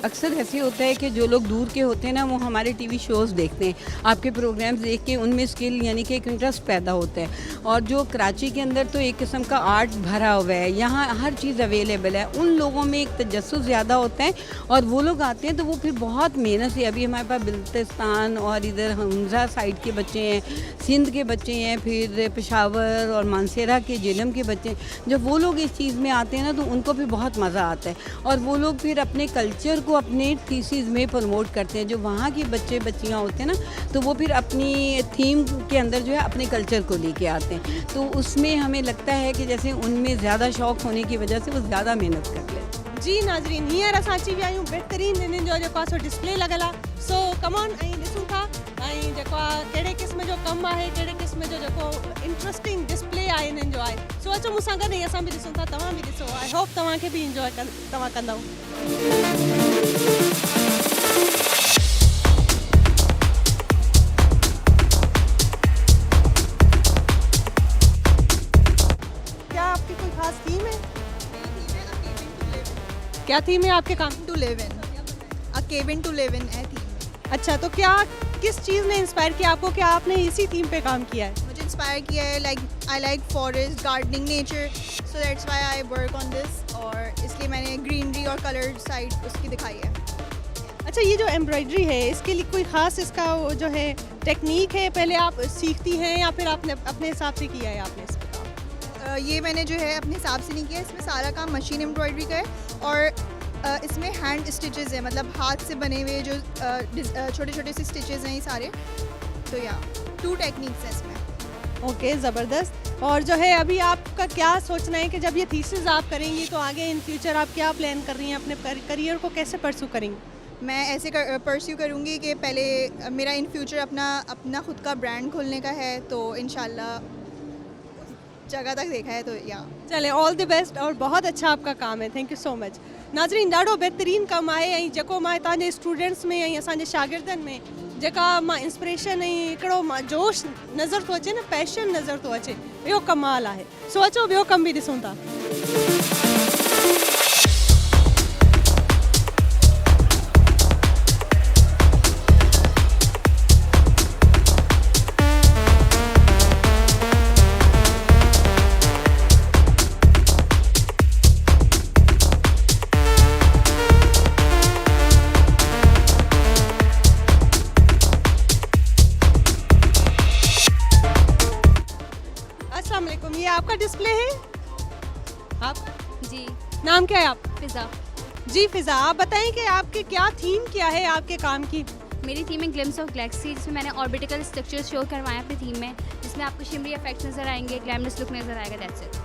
अक्सर ऐसे होता है कि जो लोग दूर के होते हैं ना वो हमारे टीवी शोज़ देखते हैं, आपके प्रोग्राम्स देख के उनमें स्किल यानी कि एक इंटरेस्ट पैदा होता है, और जो कराची के अंदर तो एक किस्म का आर्ट भरा हुआ है, यहाँ हर चीज़ अवेलेबल है, उन लोगों में एक तजस्सुस ज़्यादा होता है, और वो लोग आते हैं तो वो फिर बहुत मेहनत से, अभी हमारे पास बल्तिस्तान और इधर हमजा साइड के बच्चे हैं, सिंध के बच्चे हैं, फिर पेशावर और मानसेरा के जेलम के बच्चे हैं, जब वो लोग इस चीज़ में आते हैं ना तो उनको भी बहुत मज़ा आता है, और वो लोग फिर अपने कल्चर को अपने थीसिस में प्रमोट करते हैं। जो वहाँ के बच्चे बच्चियाँ होते हैं ना तो वो फिर अपनी थीम के अंदर जो है अपने कल्चर को लेके आते हैं, तो उसमें हमें लगता है कि जैसे उनमें ज़्यादा शौक़ होने की वजह से वो ज़्यादा मेहनत कर लेते हैं। जी नाज़रीन, हींअर असां अची विया आहियूं बेहतरीन इन्हनि जो जेको आहे सो डिस्प्ले लॻल आहे, सो कमॉन ऐं ॾिसूं था ऐं जेको आहे कहिड़े क़िस्म जो कमु आहे, कहिड़े क़िस्म जो जेको इंट्रस्टिंग डिस्प्ले आहे इन्हनि जो आहे। सो अचो मूंसां गॾु ऐं असां बि ॾिसूं था, तव्हां बि ॾिसो, आई होप तव्हांखे बि इंजॉय तव्हां कंदव। क्या आपकी कोई खास थीम है? क्या थीम है आपके काम? To live in, a cabin to live in है थीम। अच्छा, तो क्या किस चीज़ ने इंस्पायर किया आपको कि आपने इसी थीम पे काम किया है? मुझे इंस्पायर किया है, like I like forest, gardening, nature, so that's why I work on this, और इसलिए मैंने ग्रीनरी और कलर साइड उसकी दिखाई है। अच्छा, ये जो एम्ब्रॉयडरी है इसके लिए कोई ख़ास इसका वो जो है टेक्निक है, पहले आप सीखती हैं या फिर आपने अपने हिसाब से किया है आपने इसका? ये मैंने जो है अपने हिसाब से नहीं किया, इसमें सारा काम मशीन एम्ब्रॉयडरी का है, और इसमें हैंड स्टिचेस है, मतलब हाथ से बने हुए जो छोटे छोटे से स्टिचेस हैं ये सारे, तो या 2 टेक्निक्स हैं इसमें। ओके, ज़बरदस्त। और जो है अभी आपका क्या सोचना है कि जब ये थीसिस आप करेंगी तो आगे इन फ्यूचर आप क्या प्लान कर रही हैं, अपने करियर को कैसे परस्यू करेंगी? मैं ऐसे परस्यू करूँगी कि पहले मेरा इन फ्यूचर अपना खुद का ब्रांड खोलने का है, तो इंशाल्लाह जगह तक देखा है, तो या चले, ऑल द बेस्ट, और बहुत अच्छा आपका काम है, थैंक यू सो मच। नाज़रीन, ॾाढो बेहतरीन कमु आहे, ऐं जेको मां तव्हांजे स्टूडेंट्स में ऐं असांजे शागिर्दनि में जेका मां इंस्पिरेशन ऐं हिकिड़ो मां जोश नज़र थो अचे न, पैशन नज़र थो अचे, इहो कमाल आहे। सो अचो ॿियो कम बि ॾिसूं था। अस्सलाम वालेकुम, ये आपका डिस्प्ले है? आप जी नाम क्या है आप? पिज़्ज़ा। जी फिजा, आप बताएं कि आपके क्या थीम क्या है आपके काम की? मेरी थीम है ग्लिम्स ऑफ गैलेक्सी, जिसमें मैंने ऑर्बिटल स्ट्रक्चर्स शो करवाए अपनी थीम में, जिसमें आपको शिमरी इफेक्ट्स नज़र आएंगे, ग्लैमरस लुक नज़र आएगा, दैट्स इट।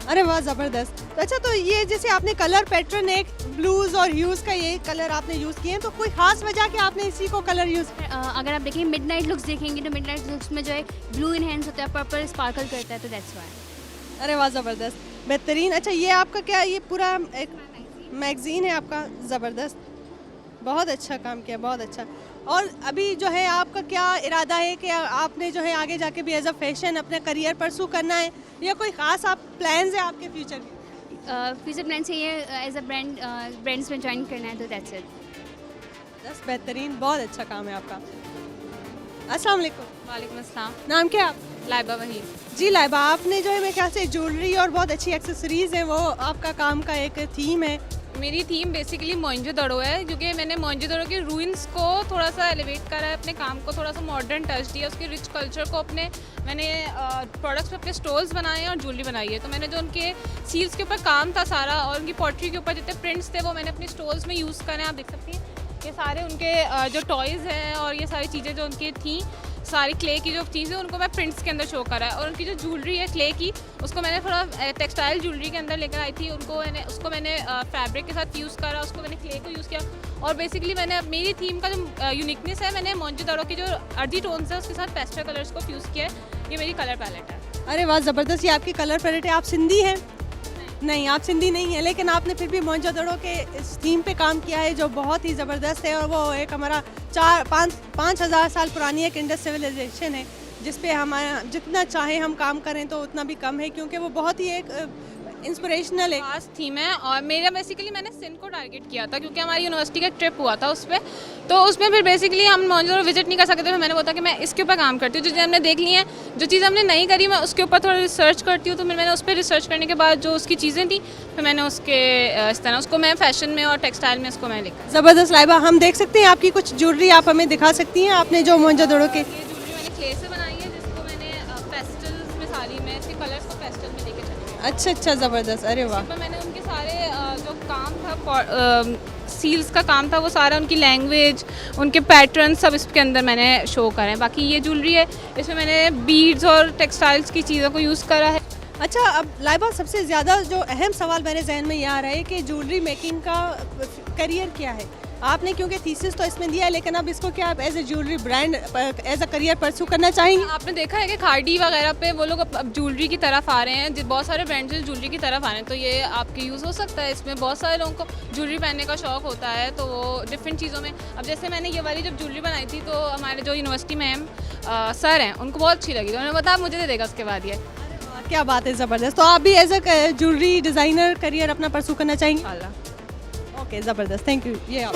अरे वाह ज़बरदस्त। तो अच्छा, तो ये जैसे आपने कलर पैटर्न एक ब्लूज और ह्यूज का ये कलर आपने यूज़ किए हैं, तो कोई खास वजह कि आपने इसी को कलर यूज़? अगर आप देखें मिडनाइट लुक्स देखेंगे तो मिडनाइट लुक्स में जो है ब्लू इनहेंस होता है, पर्पल स्पार्कल करता है, तो दैट्स व्हाई। अरे वाह ज़बरदस्त, बेहतरीन। अच्छा, ये आपका क्या, ये पूरा एक मैगज़ीन है आपका? ज़बरदस्त, बहुत अच्छा काम किया, बहुत अच्छा। और अभी जो है आपका क्या इरादा है कि आपने जो है आगे जाके भी एज अ फैशन अपना करियर परसू करना है, या कोई ख़ास आप प्लान्स है आपके फ्यूचर के? फ्यूचर प्लान से ये एज अ ब्रांड्स में ज्वाइन करना है, तो दैट्स इट। बस बेहतरीन, बहुत अच्छा काम है आपका। अस्सलाम वालेकुम। वालेकुम अस्सलाम। नाम क्या है आप? लाइबा वहीद। जी लाइबा, आपने जो है मेरे ख्याल से ज्वेलरी और बहुत अच्छी एक्सेसरीज़ हैं, वो आपका काम का एक थीम है। मेरी थीम बेसिकली मोइंजोदड़ो है, क्योंकि मैंने मोइंजोदड़ो के रूइंस को थोड़ा सा एलिवेट करा है, अपने काम को थोड़ा सा मॉडर्न टच दिया, उसके रिच कल्चर को मैंने प्रोडक्ट्स पे अपने स्टोल्स बनाए हैं और ज्वेलरी बनाई है। तो मैंने जो उनके सील्स के ऊपर काम था सारा, और उनकी पॉटरी के ऊपर जितने प्रिंट्स थे वो मैंने अपनी स्टोल्स में यूज़ करे हैं। आप देख सकती हैं ये सारे उनके जो टॉयज़ हैं और ये सारी चीज़ें जो उनकी थी, सारी क्ले की जो चीज़ें उनको मैं प्रिंट्स के अंदर शो करा है। और उनकी जो ज्वेलरी है क्ले की, उसको मैंने थोड़ा टेक्सटाइल ज्वेलरी के अंदर लेकर आई थी, उसको मैंने फैब्रिक के साथ यूज़ करा, उसको मैंने क्ले को यूज़ किया। और बेसिकली मेरी थीम का जो यूनिकनेस है, मैंने मोइंजोदड़ो की जो अर्दी टोन्स है उसके साथ पेस्टल कलर्स को फ्यूज़ किया है। ये मेरी कलर पैलेट है। अरे वाह ज़बरदस्त, ये आपकी कलर पैलेट है। आप सिंधी हैं? नहीं, आप सिंधी नहीं है, लेकिन आपने फिर भी मोइंजोदड़ो के इस थीम पे काम किया है जो बहुत ही ज़बरदस्त है। और वो एक हमारा 5 हज़ार साल पुरानी एक इंडस सिविलाइजेशन है, जिस पे हमारा जितना चाहे हम काम करें तो उतना भी कम है, क्योंकि वो बहुत ही एक इंस्पिरेशनल एक खास थीम है। और मेरा बेसिकली मैंने सिंध को टारगेट किया था, क्योंकि हमारी यूनिवर्सिटी का ट्रिप हुआ था उस पर। तो उसमें फिर बेसिकली हम मोइंजोदड़ो विजिट नहीं कर सकते थे। मैंने बोला कि मैं इसके ऊपर काम करती हूँ, जो चीज़ें हमने देख ली हैं, जो चीज़ हमने नहीं करी मैं उसके ऊपर थोड़ा रिसर्च करती हूँ। तो फिर मैंने उस पर रिसर्च करने के बाद जो उसकी चीज़ें थी, फिर मैंने उसके इस तरह उसको मैं फैशन में और टेक्सटाइल में इसको मैं लेकर। ज़बरदस्त। लाइबा, हम देख सकते हैं आपकी कुछ ज्वेलरी आप हमें दिखा सकती हैं आपने जो मोइंजोदड़ो के? ये ज्वेलरी मैंने क्ले से बनाई है, जिसको मैंने पेस्टल्स में सारी में इसके कलर्स को पेस्टल में लेके चली हूँ। अच्छा, ज़बरदस्त। अरे वाह। पर मैंने उनके सारे जो काम था, सील्स का काम था, वो सारा उनकी लैंग्वेज, उनके पैटर्न सब इसके अंदर मैंने शो करे हैं। बाकी ये ज्वेलरी है, इसमें मैंने बीड्स और टेक्सटाइल्स की चीज़ों को यूज़ करा है। अच्छा, अब लाइबा, सबसे ज़्यादा जो अहम सवाल मेरे जहन में ये आ रहा है कि ज्वेलरी मेकिंग का करियर क्या है? आपने क्योंकि थीसिस तो इसमें दिया है, लेकिन अब इसको क्या आप as a jewellery brand as a career pursue करना चाहेंगे? आपने देखा है कि खाड़ी वगैरह पे वो लोग अब ज्वेलरी की तरफ आ रहे हैं, बहुत सारे ब्रांड्स ज्वेलरी की तरफ आ रहे हैं, तो ये आपके यूज़ हो सकता है। इसमें बहुत सारे लोगों को ज्वेलरी पहनने का शौक होता है, तो वो डिफरेंट चीज़ों में। अब जैसे मैंने ये वाली जब ज्वेलरी बनाई थी, तो हमारे जो यूनिवर्सिटी में सर हैं, उनको बहुत अच्छी लगी, तो उन्होंने बताया मुझे दे देगा उसके बाद ये। क्या बात है, ज़बरदस्त। तो आप भी as a jewellery designer career अपना परस्यू करना चाहेंगे? ओके, ज़बरदस्त, थैंक यू। ये आप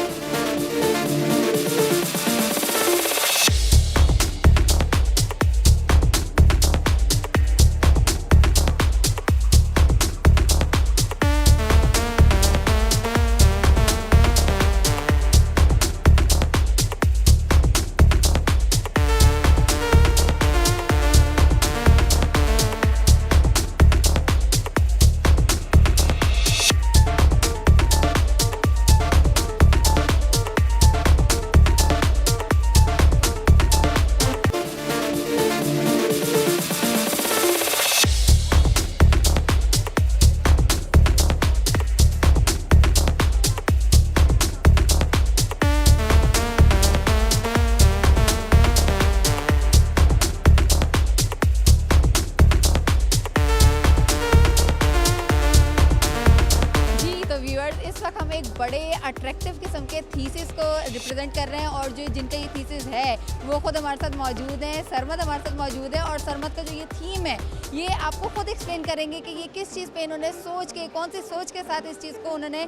व्यूअर्स, इस वक्त हम एक बड़े अट्रैक्टिव किस्म के थीसिस को रिप्रेजेंट कर रहे हैं और जो जिनका ये थीसिस है वो खुद हमारे साथ मौजूद हैं। सरमद हमारे साथ मौजूद है और सरमद का जो ये थीम है ये आपको खुद एक्सप्लेन करेंगे कि ये किस चीज़ पे इन्होंने सोच के, कौन सी सोच के साथ इस चीज़ को उन्होंने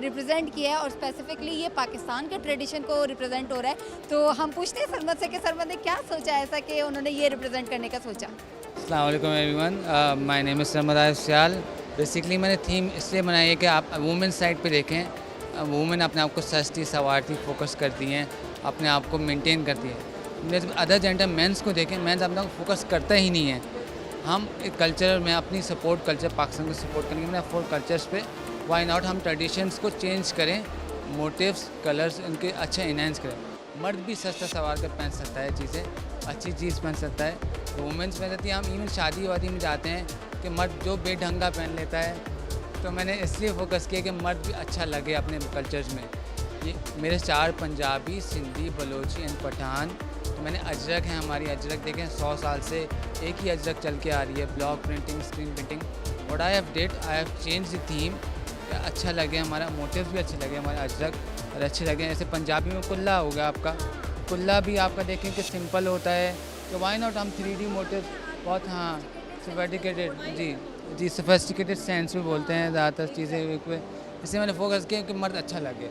रिप्रेजेंट किया है और स्पेसिफिकली ये पाकिस्तान के ट्रेडिशन को रिप्रेजेंट हो रहा है। तो हम पूछते हैं सरमद से कि सरमद ने क्या सोचा ऐसा कि उन्होंने ये रिप्रेजेंट करने का सोचा। अस्सलाम वालेकुम everyone, my name is Sarmad Arif Sial. Basically मैंने थीम इसलिए बनाई है कि आप वुमेन साइड पे देखें, वुमेन अपने आप को सजती सवारती फोकस करती हैं, अपने आप को मेंटेन करती है। अदर जेंडर मेंस को देखें, मेंस अपने आप को फोकस करता ही नहीं है। हम एक कल्चर में अपनी सपोर्ट कल्चर पाकिस्तान को सपोर्ट करेंगे मैंने 4 कल्चर्स पे, वाई नॉट हम ट्रेडिशंस को चेंज करें, मोटिव्स कलर्स उनके अच्छे इनहेंस करें। मर्द भी सस्ता सवार कर पहन सकता है, चीज़ें अच्छी चीज़ पहन सकता है, वुमेंस पहन सकती है। हम इवन शादी वादी में जाते हैं कि मर्द जो बेढंगा पहन लेता है, तो मैंने इसलिए फोकस किया कि मर्द भी अच्छा लगे अपने कल्चर्स में। ये मेरे 4 पंजाबी, सिंधी, बलोची एंड पठान। तो मैंने अजरक है, हमारी अजरक देखें 100 साल से एक ही अजरक चल के आ रही है, block printing, screen printing. What I have did, I have change the theme, अच्छा लगे हमारा, मोटिव्स भी अच्छे लगे हमारे अजरक और अच्छे लगे। जैसे पंजाबी में कुल्ला हो गया आपका, कुल्ला भी आपका देखें कि सिंपल होता है, तो वाई नॉट हम 3D मोटिव बहुत, हाँ सोफिस्टिकेटेड, जी सोफिस्टिकेटेड सेंस में बोलते हैं ज़्यादातर चीज़ें, इससे मैंने फोकस किया कि मर्द अच्छा लगे।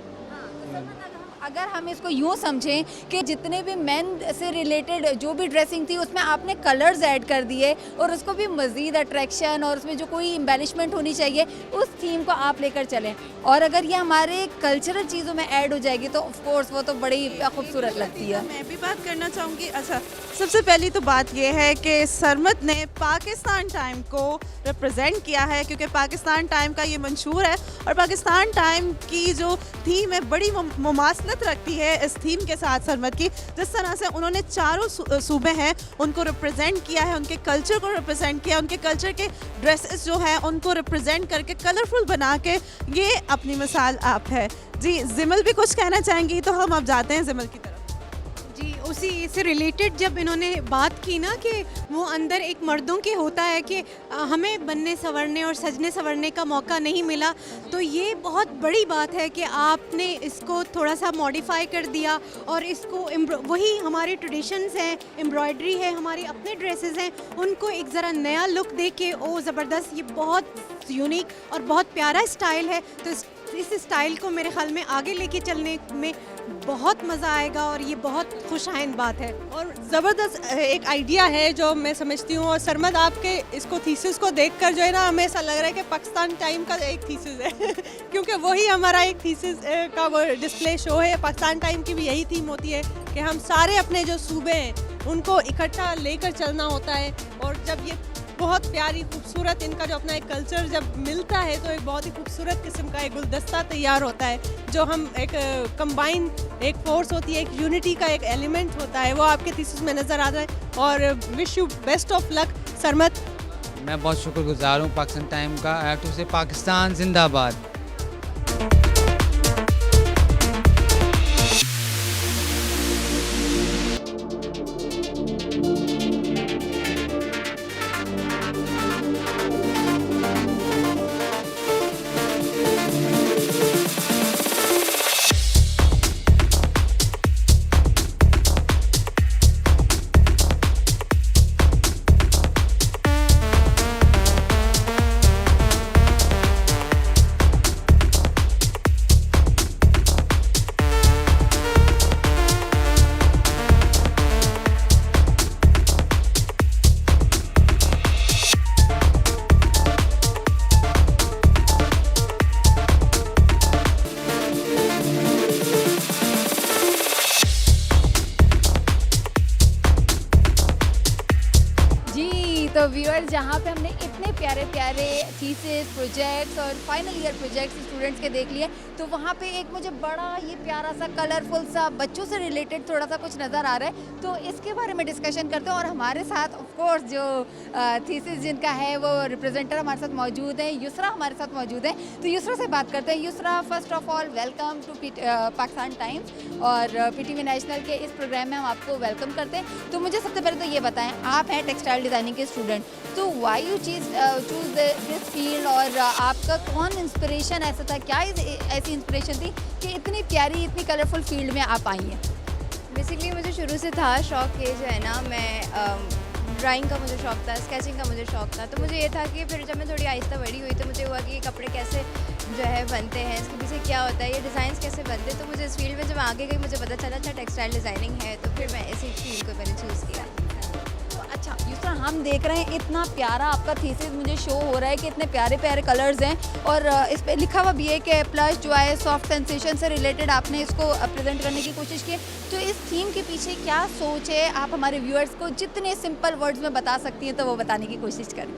अगर हम इसको यूँ समझें कि जितने भी मेन से रिलेटेड जो भी ड्रेसिंग थी उसमें आपने कलर्स ऐड कर दिए और उसको भी मज़ीद अट्रैक्शन और उसमें जो कोई एम्बेलिशमेंट होनी चाहिए उस थीम को आप लेकर चलें, और अगर ये हमारे कल्चरल चीज़ों में ऐड हो जाएगी तो ऑफ कोर्स वो तो बड़ी खूबसूरत लगती है। मैं भी बात करना चाहूँगी। अच्छा, सबसे पहली तो बात ये है कि सरमद ने पाकिस्तान टाइम को रिप्रेजेंट किया है, क्योंकि पाकिस्तान टाइम का ये मंशूर है और पाकिस्तान टाइम की जो थीम है बड़ी मुमासलत रखती है इस थीम के साथ सरमद की। जिस तरह से उन्होंने चारों सूबे हैं उनको रिप्रेजेंट किया है, उनके कल्चर को रिप्रेजेंट किया, उनके कल्चर के ड्रेसेस जो हैं उनको रिप्रेजेंट करके कलरफुल बना के, ये अपनी मिसाल आप है। जी जिमल भी कुछ कहना चाहेंगी, तो हम अब जाते हैं जिमल की तरफ। जी, उसी से रिलेटेड जब इन्होंने बात की ना कि वो अंदर एक मर्दों के होता है कि हमें बनने संवरने और सजने संवरने का मौका नहीं मिला, तो ये बहुत बड़ी बात है कि आपने इसको थोड़ा सा मॉडिफाई कर दिया और इसको वही हमारे ट्रेडिशंस हैं, एम्ब्रॉयडरी है, हमारे अपने ड्रेसेस हैं, उनको एक ज़रा नया लुक दे के, ओ ज़बरदस्त, ये बहुत यूनिक और बहुत प्यारा स्टाइल है। तो इस स्टाइल को मेरे ख्याल में आगे लेके चलने में बहुत मज़ा आएगा और ये बहुत खुशाइंद बात है और ज़बरदस्त एक आइडिया है जो मैं समझती हूँ। और सरमद आपके इसको थीसिस को देखकर जो है ना, हमें ऐसा लग रहा है कि पाकिस्तान टाइम का एक थीसिस है क्योंकि वही हमारा एक थीसिस का वो डिस्प्ले शो है। पाकिस्तान टाइम की भी यही थीम होती है कि हम सारे अपने जो सूबे हैं उनको इकट्ठा लेकर चलना होता है, और जब ये बहुत प्यारी खूबसूरत इनका जो अपना एक कल्चर जब मिलता है तो एक बहुत ही खूबसूरत किस्म का एक गुलदस्ता तैयार होता है, जो हम एक कंबाइन एक फोर्स होती है, एक यूनिटी का एक एलिमेंट होता है, वो आपके थीसिस में नज़र आता है। और wish you best of luck Sarmad. मैं बहुत शुक्रगुजार हूँ पाकिस्तान टाइम का। आई हैव टू से पाकिस्तान जिंदाबाद। तो व्यूअर्स, जहाँ पे हमने इतने प्यारे प्यारे थीसिस प्रोजेक्ट्स और फाइनल ईयर प्रोजेक्ट्स स्टूडेंट्स के देख लिए, तो वहाँ पे एक मुझे बड़ा ये प्यारा सा कलरफुल सा बच्चों से रिलेटेड थोड़ा सा कुछ नज़र आ रहा है, तो इसके बारे में डिस्कशन करते हैं। और हमारे साथ ऑफ कोर्स जो थीसिस जिनका है वो रिप्रेजेंटर हमारे साथ मौजूद है, युसरा हमारे साथ मौजूद है। तो युसरा से बात करते हैं। Yusra, first of all welcome to Pakistan times और PTV नेशनल के इस प्रोग्राम में हम आपको वेलकम करते हैं। तो मुझे सबसे पहले तो ये बताएं, आप हैं टेक्सटाइल डिज़ाइनिंग के स्टूडेंट, स्टूडेंट, तो why you choose this field, और आपका कौन इंस्पिरेशन ऐसा था, क्या ऐसी इंस्पिरेशन थी कि इतनी प्यारी इतनी कलरफुल फील्ड में आप आई हैं? बेसिकली मुझे शुरू से था शौक, ये जो है ना, मैं ड्राइंग का मुझे शौक था, स्केचिंग का मुझे शौक था। तो मुझे ये था कि फिर जब मैं थोड़ी आहिस्ता बड़ी हुई तो मुझे हुआ कि ये कपड़े कैसे जो है बनते हैं, इसके पीछे क्या होता है, ये डिज़ाइंस कैसे बनते हैं। तो मुझे इस फील्ड में जब आगे गई मुझे पता चला अच्छा टेक्सटाइल डिज़ाइनिंग है, तो फिर मैं इसी फील्ड को मैंने चूज़ किया। अच्छा यूसरा, हम देख रहे हैं इतना प्यारा आपका थीसिस मुझे शो हो रहा है कि इतने प्यारे प्यारे कलर्स हैं, और इस पे लिखा हुआ भी है कि प्लस जो है सॉफ्ट सेंसेशन से रिलेटेड आपने इसको प्रेजेंट करने की कोशिश की। तो इस थीम के पीछे क्या सोच है, आप हमारे व्यूअर्स को जितने सिंपल वर्ड्स में बता सकती हैं तो वो बताने की कोशिश करें।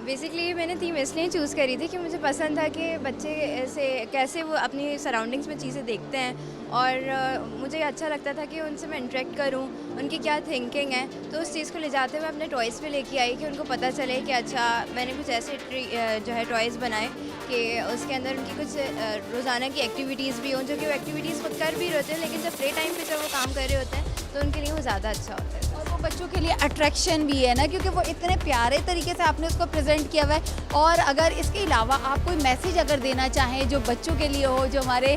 बेसिकली मैंने थीम इसलिए चूज़ करी थी कि मुझे पसंद था कि बच्चे ऐसे कैसे वो अपनी सराउंडिंग्स में चीज़ें देखते हैं, और मुझे अच्छा लगता था कि उनसे मैं इंटरेक्ट करूं, उनकी क्या थिंकिंग है। तो उस चीज़ को ले जाते हुए अपने टॉयज़ पे लेके आई कि उनको पता चले कि अच्छा मैंने कुछ ऐसे जो है टॉयज़ बनाए कि उसके अंदर उनकी कुछ रोज़ाना की एक्टिविटीज़ भी हों, जो कि वो एक्टिविटीज़ खुद कर भी रहे होते हैं, लेकिन जब फ्री टाइम पे जब वो काम कर रहे होते हैं तो उनके लिए वो ज़्यादा अच्छा होता है। और वो बच्चों के लिए अट्रैक्शन भी है ना, क्योंकि वो इतने प्यारे तरीके से आपने उसको प्रेजेंट किया हुआ है। और अगर इसके अलावा आप कोई मैसेज अगर देना चाहें जो बच्चों के लिए हो, जो हमारे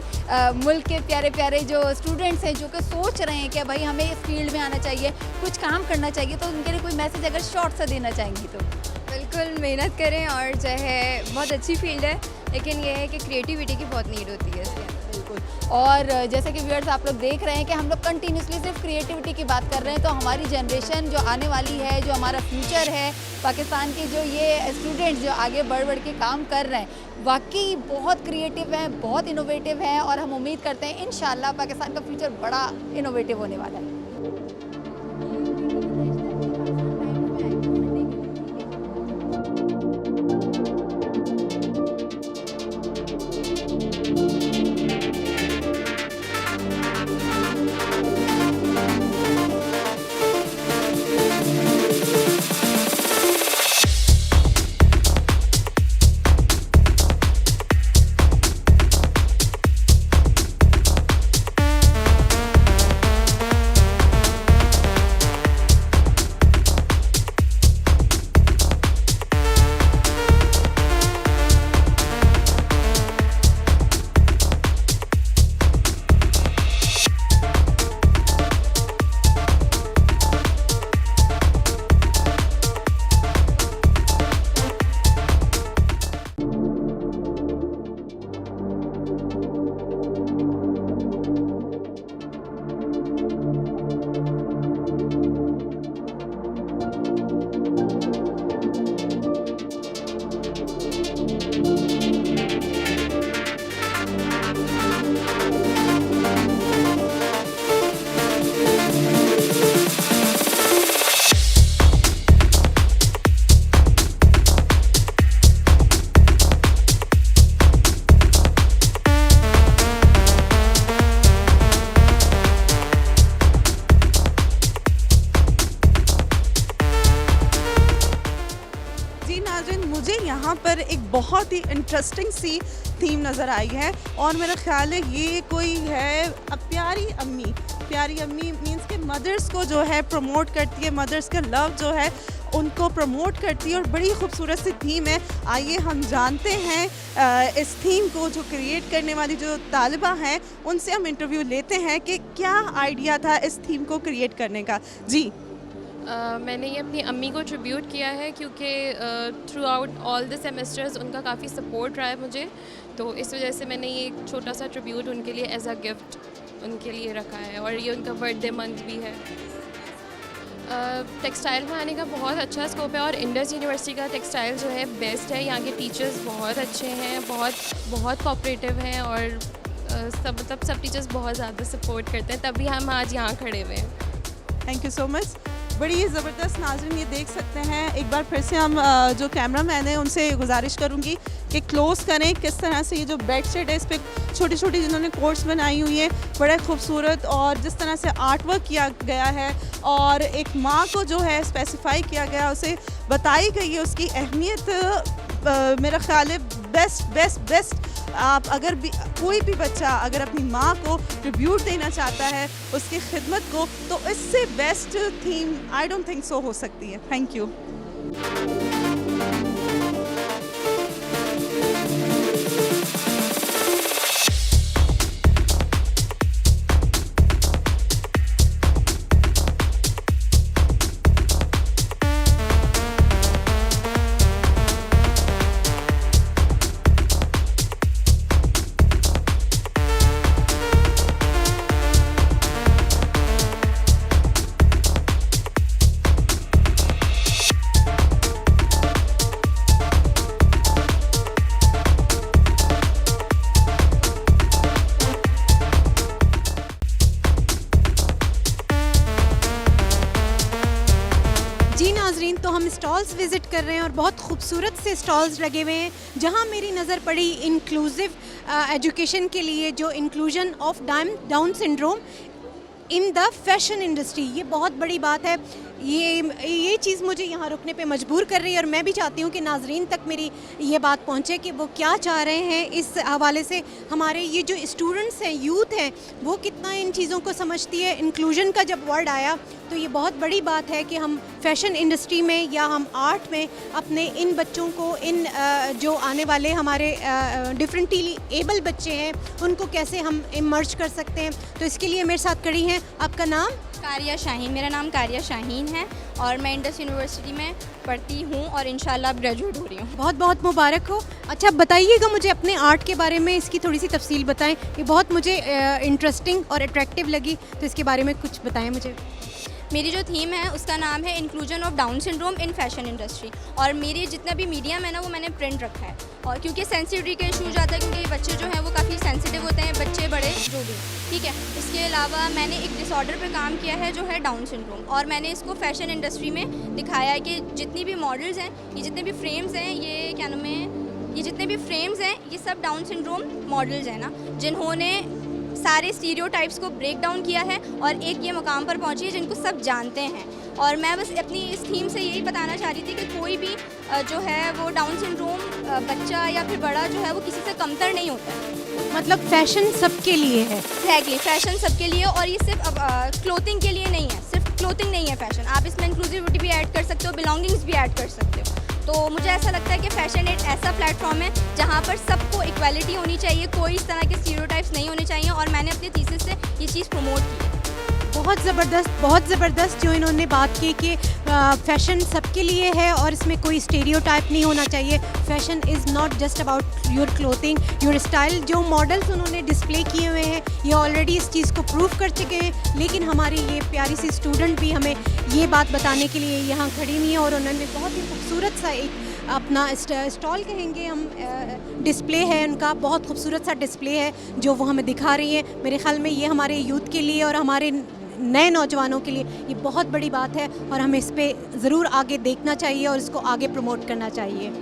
मुल्क के प्यारे प्यारे जो स्टूडेंट्स हैं जो कि सोच रहे हैं कि भाई हमें इस फील्ड में आना चाहिए, कुछ काम करना चाहिए, तो उनके लिए कोई मैसेज अगर शॉर्ट सा देना चाहेंगी तो? बिल्कुल मेहनत करें, और जो है बहुत अच्छी फील्ड है, लेकिन ये है कि क्रिएटिविटी की बहुत नीड होती है इसके अंदर। बिल्कुल, और जैसे कि व्यूअर्स आप लोग देख रहे हैं कि हम लोग कंटिन्यूसली सिर्फ क्रिएटिविटी की बात कर रहे हैं, तो हमारी जनरेशन जो आने वाली है, जो हमारा फ्यूचर है, पाकिस्तान के जो ये स्टूडेंट्स जो आगे बढ़ बढ़ के काम कर रहे हैं, वाकई बहुत क्रिएटिव हैं, बहुत इनोवेटिव हैं, और हम उम्मीद करते हैं इंशाल्लाह पाकिस्तान का फ्यूचर बड़ा इनोवेटिव होने वाला है। मुझे यहाँ पर एक बहुत ही इंटरेस्टिंग सी थीम नज़र आई है, और मेरा ख्याल है ये कोई है प्यारी अम्मी मीन्स के मदर्स को जो है प्रमोट करती है, मदर्स का लव जो है उनको प्रमोट करती है, और बड़ी खूबसूरत सी थीम है। आइए हम जानते हैं इस थीम को जो क्रिएट करने वाली जो तालिबा हैं उनसे हम इंटरव्यू लेते हैं कि क्या आइडिया था इस थीम को क्रिएट करने का। जी मैंने ये अपनी अम्मी को ट्रिब्यूट किया है, क्योंकि through out all the semesters उनका काफ़ी सपोर्ट रहा है मुझे, तो इस वजह से मैंने ये एक छोटा सा ट्रिब्यूट उनके लिए एज अ गिफ्ट उनके लिए रखा है, और ये उनका बर्थडे मंथ भी है। टेक्सटाइल में आने का बहुत अच्छा स्कोप है, और इंडस यूनिवर्सिटी का टेक्सटाइल जो है बेस्ट है। यहाँ के टीचर्स बहुत अच्छे हैं, बहुत कोऑपरेटिव हैं, और सब टीचर्स बहुत ज़्यादा सपोर्ट करते हैं, तभी हम आज यहाँ खड़े हुए हैं। Thank you so much. बड़ी ज़बरदस्त नाज़रीन ये देख सकते हैं। एक बार फिर से हम जो कैमरा मैन है उनसे गुजारिश करूँगी कि क्लोज़ करें किस तरह से ये जो बेड शीट है इस पर छोटी छोटी जिन्होंने कोट्स बनाई हुई है, बड़ा खूबसूरत, और जिस तरह से आर्ट वर्क किया गया है, और एक माँ को जो है स्पेसिफाई किया गया, उसे बताई गई है उसकी अहमियत। मेरा ख्याल है बेस्ट आप अगर भी कोई भी बच्चा अगर अपनी माँ को ट्रिब्यूट देना चाहता है उसकी खिदमत को, तो इससे best theme I don't think so हो सकती है। Thank you. जी नाजरीन, तो हम स्टॉल्स विज़िट कर रहे हैं और बहुत खूबसूरत से स्टॉल्स लगे हुए हैं जहां मेरी नज़र पड़ी इंक्लूसिव एजुकेशन के लिए, जो inclusion of down syndrome in the fashion industry. ये बहुत बड़ी बात है। ये चीज़ मुझे यहाँ रुकने पे मजबूर कर रही है और मैं भी चाहती हूँ कि नाजरीन तक मेरी ये बात पहुँचे कि वो क्या चाह रहे हैं इस हवाले से। हमारे ये जो स्टूडेंट्स हैं, यूथ हैं, वो कितना इन चीज़ों को समझती है। इंक्लूजन का जब वर्ड आया तो ये बहुत बड़ी बात है कि हम फैशन इंडस्ट्री में या हम आर्ट में अपने इन बच्चों को, इन जो आने वाले हमारे डिफरेंटली एबल बच्चे हैं, उनको कैसे हम इमर्ज कर सकते हैं। तो इसके लिए मेरे साथ खड़ी हैं, आपका नाम? कारिया शाहीन, मेरा नाम कारिया शाहीन है और मैं इंडस यूनिवर्सिटी में पढ़ती हूँ और इंशाल्लाह अब ग्रेजुएट हो रही हूँ। बहुत बहुत मुबारक हो। अच्छा बताइएगा मुझे अपने आर्ट के बारे में, इसकी थोड़ी सी तफसील बताएं। ये बहुत मुझे इंटरेस्टिंग और अट्रैक्टिव लगी, तो इसके बारे में कुछ बताएं मुझे। मेरी जो थीम है उसका नाम है inclusion of down syndrome in fashion industry और मेरे जितना भी मीडियम है ना वो मैंने प्रिंट रखा है। और क्योंकि सेंसिटिविटी का इशू जाता है, क्योंकि बच्चे जो हैं वो काफ़ी सेंसिटिव होते हैं, बच्चे बड़े जो भी, ठीक है। इसके अलावा मैंने एक डिसऑर्डर पे काम किया है जो है डाउन सिंड्रोम, और मैंने इसको फैशन इंडस्ट्री में दिखाया है कि जितनी भी मॉडल्स हैं, ये जितने भी फ्रेम्स हैं, ये क्या नाम है, ये जितने भी फ्रेम्स हैं ये सब डाउन सिंड्रोम मॉडल्स हैं ना, जिन्होंने सारे स्टीरियोटाइप्स को ब्रेक डाउन किया है और एक ये मुकाम पर पहुंची है जिनको सब जानते हैं। और मैं बस अपनी इस थीम से यही बताना चाह रही थी कि कोई भी जो है वो डाउन सिंड्रोम बच्चा या फिर बड़ा जो है वो किसी से कमतर नहीं होता है। मतलब फैशन सबके लिए है। एग्जैक्टली, फैशन सबके लिए, और ये सिर्फ क्लोथिंग के लिए नहीं है, सिर्फ क्लोथिंग नहीं है फैशन। आप इसमें इंक्लूसिविटी भी ऐड कर सकते हो, बिलोंगिंग्स भी ऐड कर सकते हो। तो मुझे ऐसा लगता है कि फैशन एक ऐसा प्लेटफॉर्म है जहाँ पर सबको इक्वालिटी होनी चाहिए, कोई इस तरह के स्टीरियोटाइप्स नहीं होने चाहिए, और मैंने अपनी थीसिस से ये चीज़ प्रमोट की है। बहुत ज़बरदस्त जो इन्होंने बात की कि फ़ैशन सबके लिए है और इसमें कोई स्टेरियोटाइप नहीं होना चाहिए। Fashion is not just about your clothing, your style. जो मॉडल्स उन्होंने डिस्प्ले किए हुए हैं ये ऑलरेडी इस चीज़ को प्रूव कर चुके हैं, लेकिन हमारी ये प्यारी सी स्टूडेंट भी हमें ये बात बताने के लिए यहाँ खड़ी हुई है और उन्होंने बहुत ही खूबसूरत सा एक अपना स्टॉल कहेंगे हम, डिस्प्ले है उनका, बहुत खूबसूरत सा डिस्प्ले है जो वो हमें दिखा रही है। मेरे ख्याल में ये हमारे यूथ के लिए और हमारे नए नौजवानों के लिए ये बहुत बड़ी बात है और हमें इस पे ज़रूर आगे देखना चाहिए और इसको आगे प्रमोट करना चाहिए।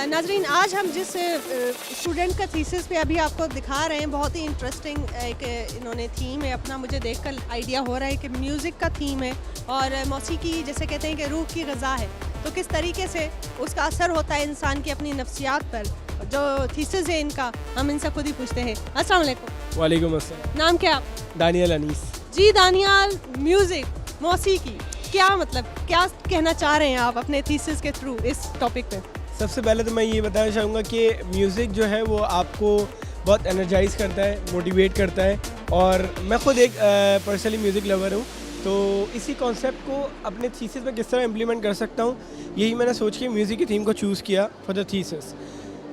नाजरीन, आज हम जिस स्टूडेंट का थीसिस पे अभी आपको दिखा रहे हैं, बहुत ही इंटरेस्टिंग एक इन्होंने थीम है अपना, मुझे देखकर आइडिया हो रहा है कि म्यूज़िक का थीम है और मौसीकी जैसे कहते हैं कि रूह की ग़िज़ा है, तो किस तरीके से उसका असर होता है इंसान की अपनी नफ्सियात पर। जो थीसिस है इनका, हम इनसे खुद ही पूछते हैं। अस्सलाम वालेकुम। वालेकुम अस्सलाम। नाम क्या? दानियल अनीस। जी दानियाल, म्यूज़िक, मौसीकी, क्या मतलब, क्या कहना चाह रहे हैं आप अपने थीसिस के थ्रू इस टॉपिक पे? सबसे पहले तो मैं ये बताना चाहूँगा कि म्यूज़िक जो है वो आपको बहुत एनर्जाइज़ करता है, मोटिवेट करता है, और मैं ख़ुद एक पर्सनली म्यूज़िक लवर हूँ, तो इसी कॉन्सेप्ट को अपने थीसिस में किस तरह इम्प्लीमेंट कर सकता हूँ, यही मैंने सोच के म्यूज़िक की थीम को चूज़ किया for the thesis,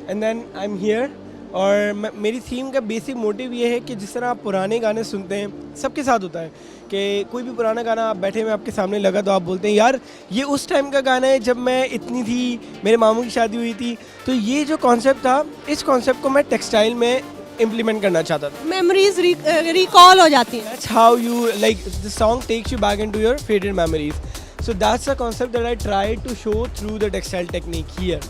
and then I am here. और मेरी थीम का बेसिक मोटिव ये है कि जिस तरह आप पुराने गाने सुनते हैं, सबके साथ होता है कि कोई भी पुराना गाना आप बैठे हुए आपके सामने लगा तो आप बोलते हैं यार ये उस टाइम का गाना है जब मैं इतनी थी, मेरे मामू की शादी हुई थी। तो ये जो कॉन्सेप्ट था, इस कॉन्सेप्ट को मैं टेक्सटाइल में इम्प्लीमेंट करना चाहता था। मेमोरीज रिकॉल हो जाती हैं। That's how you like the song takes you back into your faded memories. So that's the concept that I tried to show through the textile technique here.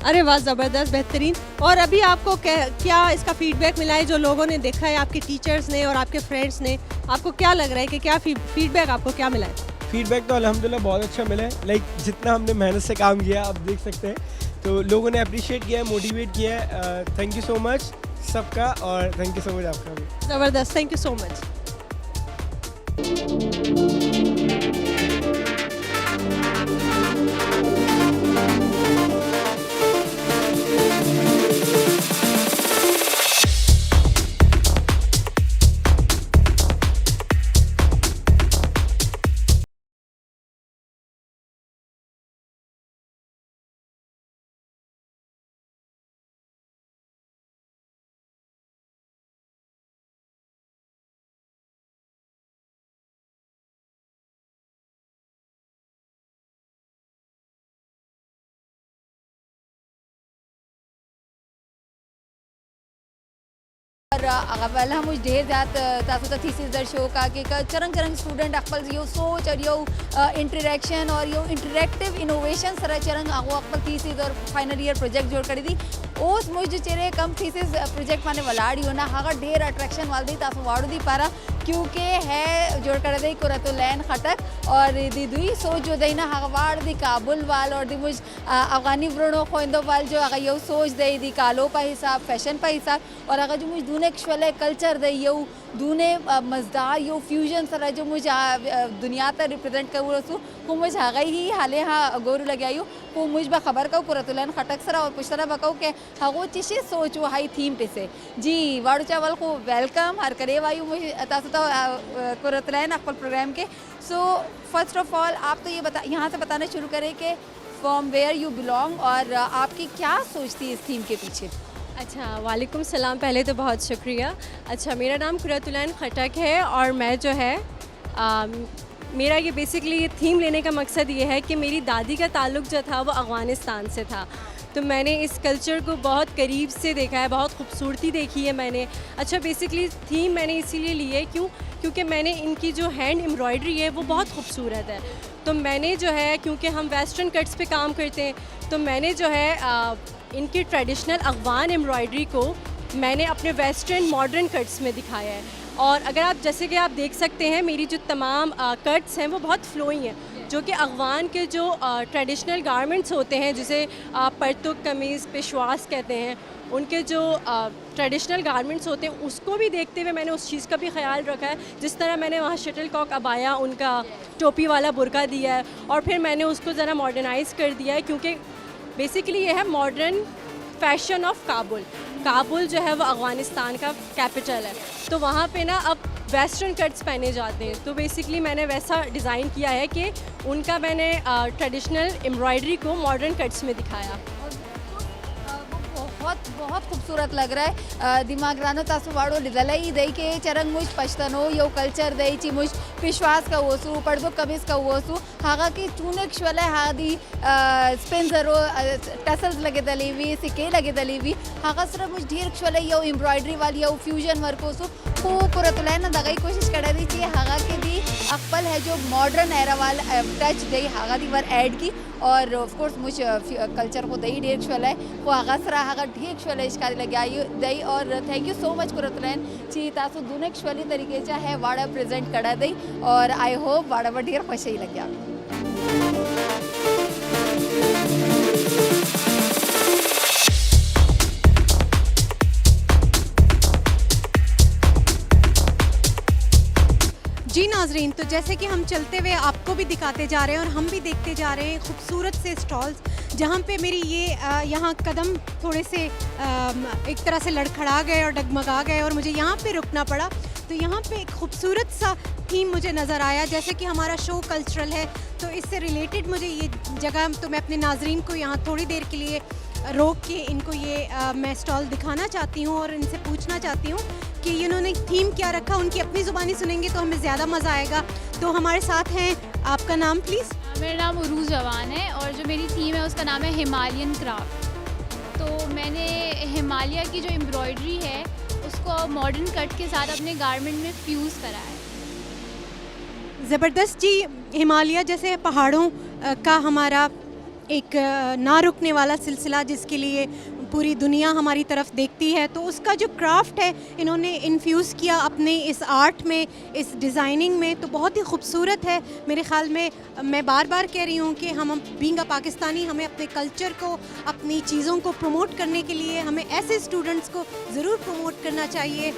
अरे वाह, ज़बरदस्त, बेहतरीन। और अभी आपको क्या इसका फीडबैक मिला है जो लोगों ने देखा है, आपके टीचर्स ने और आपके फ्रेंड्स ने? आपको क्या लग रहा है कि क्या फीडबैक आपको क्या मिला है? फीडबैक तो अल्हम्दुलिल्लाह बहुत अच्छा मिला है। लाइक जितना हमने मेहनत से काम किया आप देख सकते हैं, तो लोगों ने अप्रिशिएट किया है, मोटिवेट किया है। Thank you so much. सबका, और थैंक यू सो मच आपका भी। ज़बरदस्त, थैंक यू सो मच। और अवल हम मुझ ढेर ज़्यादा तासुता थीसिस दर शो का कि चरंग चरंग स्टूडेंट अकबल यो सोच और यो इंटरेक्शन और यो इंटरेक्टिव इनोवेशन सर चरंग आगो अकबल थीसिस और फाइनल ईयर प्रोजेक्ट जोड़ कर दी ओस मुझ चेरे कम थीसिस प्रोजेक्ट माने वलाड़ी होना हागा ढेर अट्रैक्शन वाल दी तासु वाड़ू दी पारा क्योंकि है जोड़ कर दे कुरतुलैन खटक और दी दुई सोच जो दई ना हागा वाड़ दी काबुल वाल और दी मुझ अफगानी व्रणों खोइंदो वाल जो अगर यो सोच दई दी कालो पा हिसाब फैशन पा हिसाब और अगर जो मुझ दूने क्शवले कल्चर दई यो दूने मजदार यो फ्यूजन सर जो मुझ दुनिया तक रिप्रेजेंट कर रसू को मुझ हागा ही हाले हाँ गोरू लगे आयु को मुझ बा खबर का कुरतुलैन खटक सरा और पुछरा बकाऊ के हागो चिशे सोचो हाई थीम पे से जी वाड़ू चावल को वेलकम हर करे वायु मुझ तासुता कुरतुलैन अकबल प्रोग्राम के सो फर्स्ट ऑफ ऑल आप तो ये यहाँ से बताना शुरू करें कि फ्रॉम वेयर यू बिलोंग और आपकी क्या सोच थी इस थीम के पीछे। अच्छा, वालेकुम सलाम, पहले तो बहुत शुक्रिया। अच्छा, मेरा नाम कुरतुलैन खटक है और मैं जो है मेरा ये बेसिकली ये थीम लेने का मकसद ये है कि मेरी दादी का ताल्लुक़ जो था वो अफ़गानिस्तान से था, तो मैंने इस कल्चर को बहुत करीब से देखा है, बहुत खूबसूरती देखी है मैंने। अच्छा, बेसिकली थीम मैंने इसीलिए ली है क्योंकि मैंने इनकी जो हैंड एम्ब्रॉयडरी है वो बहुत खूबसूरत है, तो मैंने जो है क्योंकि हम वेस्टर्न कट्स पे काम करते हैं तो मैंने जो है इनकी ट्रेडिशनल अफ़गान एम्ब्रॉयडरी को मैंने अपने वेस्टर्न मॉडर्न कट्स में दिखाया है। और अगर आप जैसे कि आप देख सकते हैं मेरी जो तमाम कट्स हैं वो बहुत फ्लोइंग हैं, जो कि अफ़गान के जो ट्रेडिशनल गारमेंट्स होते हैं जिसे परतुक कमीज़ पेशवास कहते हैं, उनके जो ट्रेडिशनल गारमेंट्स होते हैं उसको भी देखते हुए मैंने उस चीज़ का भी ख्याल रखा है। जिस तरह मैंने वहाँ शटल कॉक अबाया उनका टोपी वाला बुर्का दिया है और फिर मैंने उसको ज़रा मॉडर्नाइज़ कर दिया है क्योंकि बेसिकली ये है modern fashion of Kabul. Kabul जो है वो अफ़गानिस्तान का कैपिटल है, तो वहाँ पे ना अब वेस्टर्न कट्स पहने जाते हैं, तो बेसिकली मैंने वैसा डिज़ाइन किया है कि उनका मैंने ट्रेडिशनल एम्ब्रॉयडरी को मॉडर्न कट्स में दिखाया। बहुत बहुत खूबसूरत लग रहा है। दिमाग रानो तासु वाड़ो दलाई दई के चरंग मुझ पछतनो यो कल्चर दई ची मुझ विश्वास का वोसु पड़दो कमीज का वोसु हागा की चूने क्षवले हादी स्पेंजरो टसल्स लगे दलीवी सिके लगे दलीवी हागा सर मुझ ढेर क्षवले यो एम्ब्रॉयडरी वाली यो फ्यूजन वर्क वोसु को कुरतुलैन दगाई कोशिश कर दी थी हागा के दी अकबल है जो मॉडर्न एरा वाला टच दई हागा दी वर ऐड की और ऑफ कोर्स मुझ कल्चर को दई ढेर क्षवले वो हागा सरा हागा ढेर क्षवले इसकारी लगे आई दई और thank you so much Qurratulain ची तासु दूने क्षवली तरीके चा है वाड़ा प्रेजेंट करा दई और आई होप वाड़ा वर ढेर खुश ही लगे जी नाजरीन, तो जैसे कि हम चलते हुए आपको भी दिखाते जा रहे हैं और हम भी देखते जा रहे हैं खूबसूरत से स्टॉल्स जहाँ पे मेरी ये यहाँ कदम थोड़े से एक तरह से लड़खड़ा गए और डगमगा गए और मुझे यहाँ पे रुकना पड़ा। तो यहाँ पे एक खूबसूरत सा थीम मुझे नज़र आया, जैसे कि हमारा शो कल्चरल है तो इससे रिलेटेड मुझे ये जगह, तो मैं अपने नाजरीन को यहाँ थोड़ी देर के लिए रोक के इनको ये मैं स्टॉल दिखाना चाहती हूँ और इनसे पूछना चाहती हूँ कि इन्होंने थीम क्या रखा। उनकी अपनी ज़ुबानी सुनेंगे तो हमें ज़्यादा मज़ा आएगा। तो हमारे साथ हैं, आपका नाम प्लीज़? मेरा नाम उरूज जवान है और जो मेरी थीम है उसका नाम है हिमालयन क्राफ्ट। तो मैंने हिमालय की जो एम्ब्रॉयडरी है उसको मॉडर्न कट के साथ अपने गारमेंट में फ्यूज़ करा है। ज़बरदस्त जी। हिमालय जैसे पहाड़ों का हमारा एक ना रुकने वाला सिलसिला जिसके लिए पूरी दुनिया हमारी तरफ देखती है, तो उसका जो क्राफ्ट है इन्होंने इन्फ्यूज़ किया अपने इस आर्ट में, इस डिज़ाइनिंग में, तो बहुत ही खूबसूरत है। मेरे ख़्याल में मैं बार बार कह रही हूँ कि हम बीइंग अ पाकिस्तानी, हमें अपने कल्चर को, अपनी चीज़ों को प्रमोट करने के लिए हमें ऐसे स्टूडेंट्स को ज़रूर प्रमोट करना चाहिए।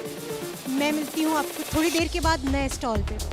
मैं मिलती हूँ आपको थोड़ी देर के बाद नए स्टॉल पे।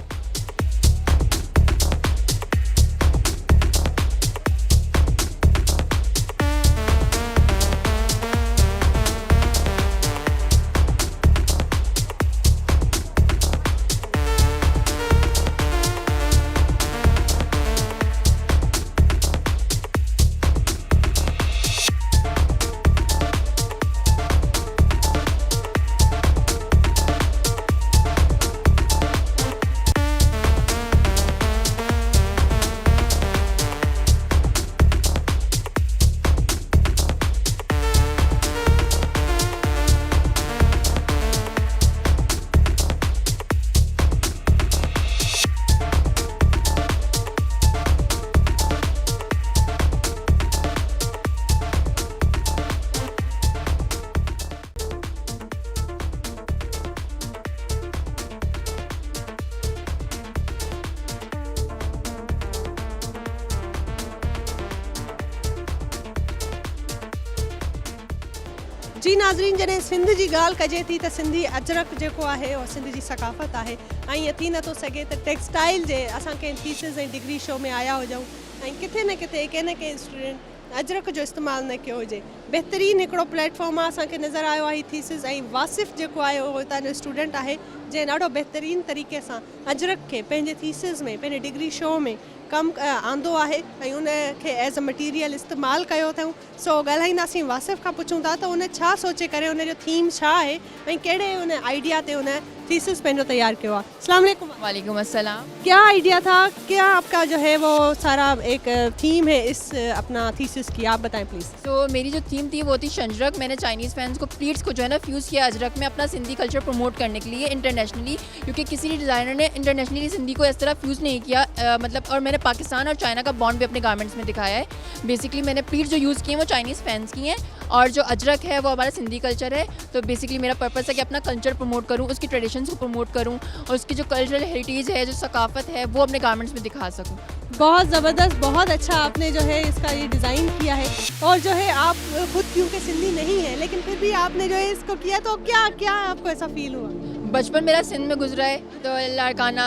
जी नाज़रीन, जॾहिं सिंध जी ॻाल्हि कजे थी त सिंधी अजरक जेको आहे और सिंध जी सकाफ़त आहे, ऐं ईअं थी नथो सघे त टेक्सटाइल जे असां कंहिं थीसिस ऐं डिग्री शो में आया हुजूं ऐं किथे न किथे कंहिं न कंहिं स्टूडेंट अजरक जो इस्तेमालु न कयो हुजे। बहितरीनु हिकिड़ो प्लेटफॉर्म आहे, असांखे नज़र आयो आहे थीसिस, ऐं वासिफ़ जेको आहे उहो हितां जो स्टूडेंट आहे जंहिं ॾाढो बहितरीनु तरीक़े सां अजरक खे पंहिंजे थीसिस में, पंहिंजे डिग्री शो में कमु आंदो आहे ऐं उनखे एज़ अ मटीरियल इस्तेमालु कयो अथऊं। सो ॻाल्हाईंदासीं वासिफ़ खां पुछूं था त उन छा सोचे करे, उनजो थीम छा आहे ऐं कहिड़े उन आइडिया ते उन थीसिस पंहिंजो तैयार किया। अस्सलाम वालेकुम। वालेकुम अस्सलाम। क्या आइडिया था, क्या आपका जो है वो सारा एक थीम है इस अपना थीसिस की, आप बताएं प्लीज़। तो मेरी जो थीम थी वो थी शंजरक। मैंने चाइनीज़ फैंस को, प्लीट्स को जो है ना फ्यूज़ किया अजरक में अपना सिंधी कल्चर प्रमोट करने के लिए इंटरनेशनली, क्योंकि किसी भी डिज़ाइनर ने इंटरनेशनली सिंधी को इस तरह फ्यूज़ नहीं किया। मतलब और मैंने पाकिस्तान और चाइना का बॉन्ड भी अपने गारमेंट्स में दिखाया है। बेसिकली मैंने प्लीट्स जो यूज़ किए हैं वो चाइनीज़ फैंस की हैं और जो अजरक है वो हमारा सिंधी कल्चर है। तो बेसिकली मेरा पर्पस है कि अपना कल्चर प्रमोट करूँ, उसकी ट्रेडिशंस को प्रमोट करूँ और उसकी जो कल्चरल हेरिटेज है, जो सकाफत है, वो अपने गारमेंट्स में दिखा सकूँ। बहुत ज़बरदस्त, बहुत अच्छा आपने जो है इसका ये डिज़ाइन किया है। और जो है आप खुद क्योंकि सिंधी नहीं है लेकिन फिर भी आपने जो है इसको किया, तो क्या क्या आपको ऐसा फील हुआ? बचपन मेरा सिंध में गुजरा है, तो लाड़काना,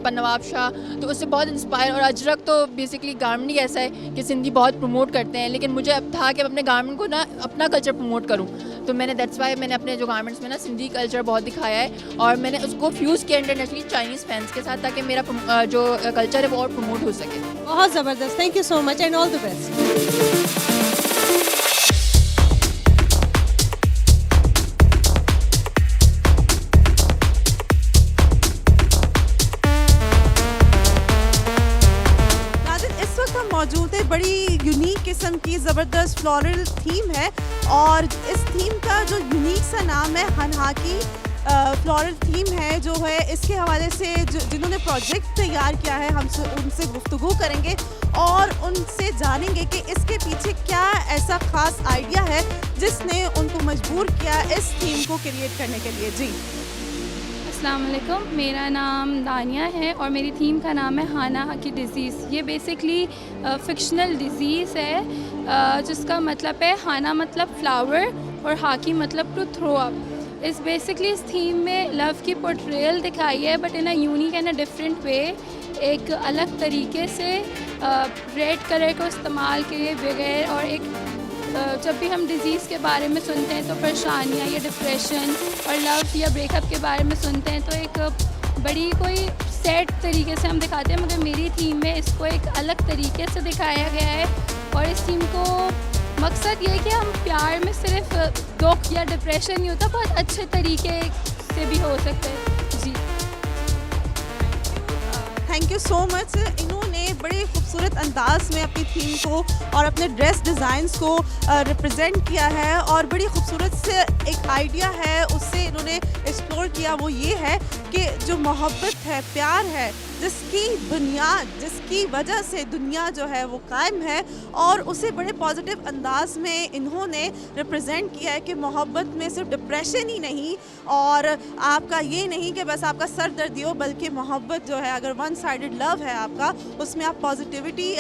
नवाब शाह, तो उससे बहुत इंस्पायर। और अजरक तो बेसिकली गारमेंट ही ऐसा है कि सिंधी बहुत प्रमोट करते हैं, लेकिन मुझे अब था कि अपने गारमेंट को ना अपना कल्चर प्रमोट करूं, तो मैंने दैट्स वाई मैंने अपने जो गारमेंट्स में ना सिंधी कल्चर बहुत दिखाया है और मैंने उसको फ्यूज़ किया इंटरनेशनली चाइनीज़ फैंस के साथ, ताकि मेरा जो कल्चर है वो और प्रमोट हो सके। बहुत ज़बरदस्त, thank you so much and all the best. मौजूद है, बड़ी यूनिक किस्म की ज़बरदस्त फ्लोरल थीम है और इस थीम का जो यूनिक सा नाम है हनहाकी फ्लोरल थीम है जो है। इसके हवाले से जिन्होंने प्रोजेक्ट तैयार किया है हम उनसे गुफ्तगू करेंगे और उनसे जानेंगे कि इसके पीछे क्या ऐसा ख़ास आइडिया है जिसने उनको मजबूर किया इस थीम को क्रिएट करने के लिए। जी अस्सलाम वालेकुम, मेरा नाम दानिया है और मेरी थीम का नाम है हाना हाकी डिज़ीज़। ये बेसिकली फ़िक्शनल डिज़ीज़ है जिसका मतलब है हाना मतलब फ्लावर और हाकी मतलब टू थ्रो अप। इस बेसिकली इस थीम में लव की पोर्ट्रेयल दिखाई है but in a unique and a different way, एक अलग तरीके से रेड कलर को इस्तेमाल किए बगैर। और एक जब भी हम डिज़ीज़ के बारे में सुनते हैं तो परेशानियाँ या डिप्रेशन और लव या ब्रेकअप के बारे में सुनते हैं तो एक बड़ी कोई सैड तरीके से हम दिखाते हैं, मगर मेरी थीम में इसको एक अलग तरीके से दिखाया गया है। और इस थीम को मकसद ये है कि हम प्यार में सिर्फ दुख या डिप्रेशन नहीं होता, बहुत अच्छे तरीके से भी हो सकते हैं। जी थैंक यू सो मच। इन्होंने बड़े खूबसूरत अंदाज में अपनी थीम को और अपने ड्रेस डिज़ाइंस को रिप्रेजेंट किया है और बड़ी खूबसूरत से एक आइडिया है उससे इन्होंने एक्सप्लोर किया। वो ये है कि जो मोहब्बत है, प्यार है, जिसकी बुनियाद, जिसकी वजह से दुनिया जो है वो कायम है, और उसे बड़े पॉजिटिव अंदाज में इन्होंने रिप्रेजेंट किया है कि मोहब्बत में सिर्फ डिप्रेशन ही नहीं और आपका ये नहीं कि बस आपका सर दर्द हो, बल्कि मोहब्बत जो है, अगर वन साइडेड लव है आपका, उसमें आप पॉजिटिविटी,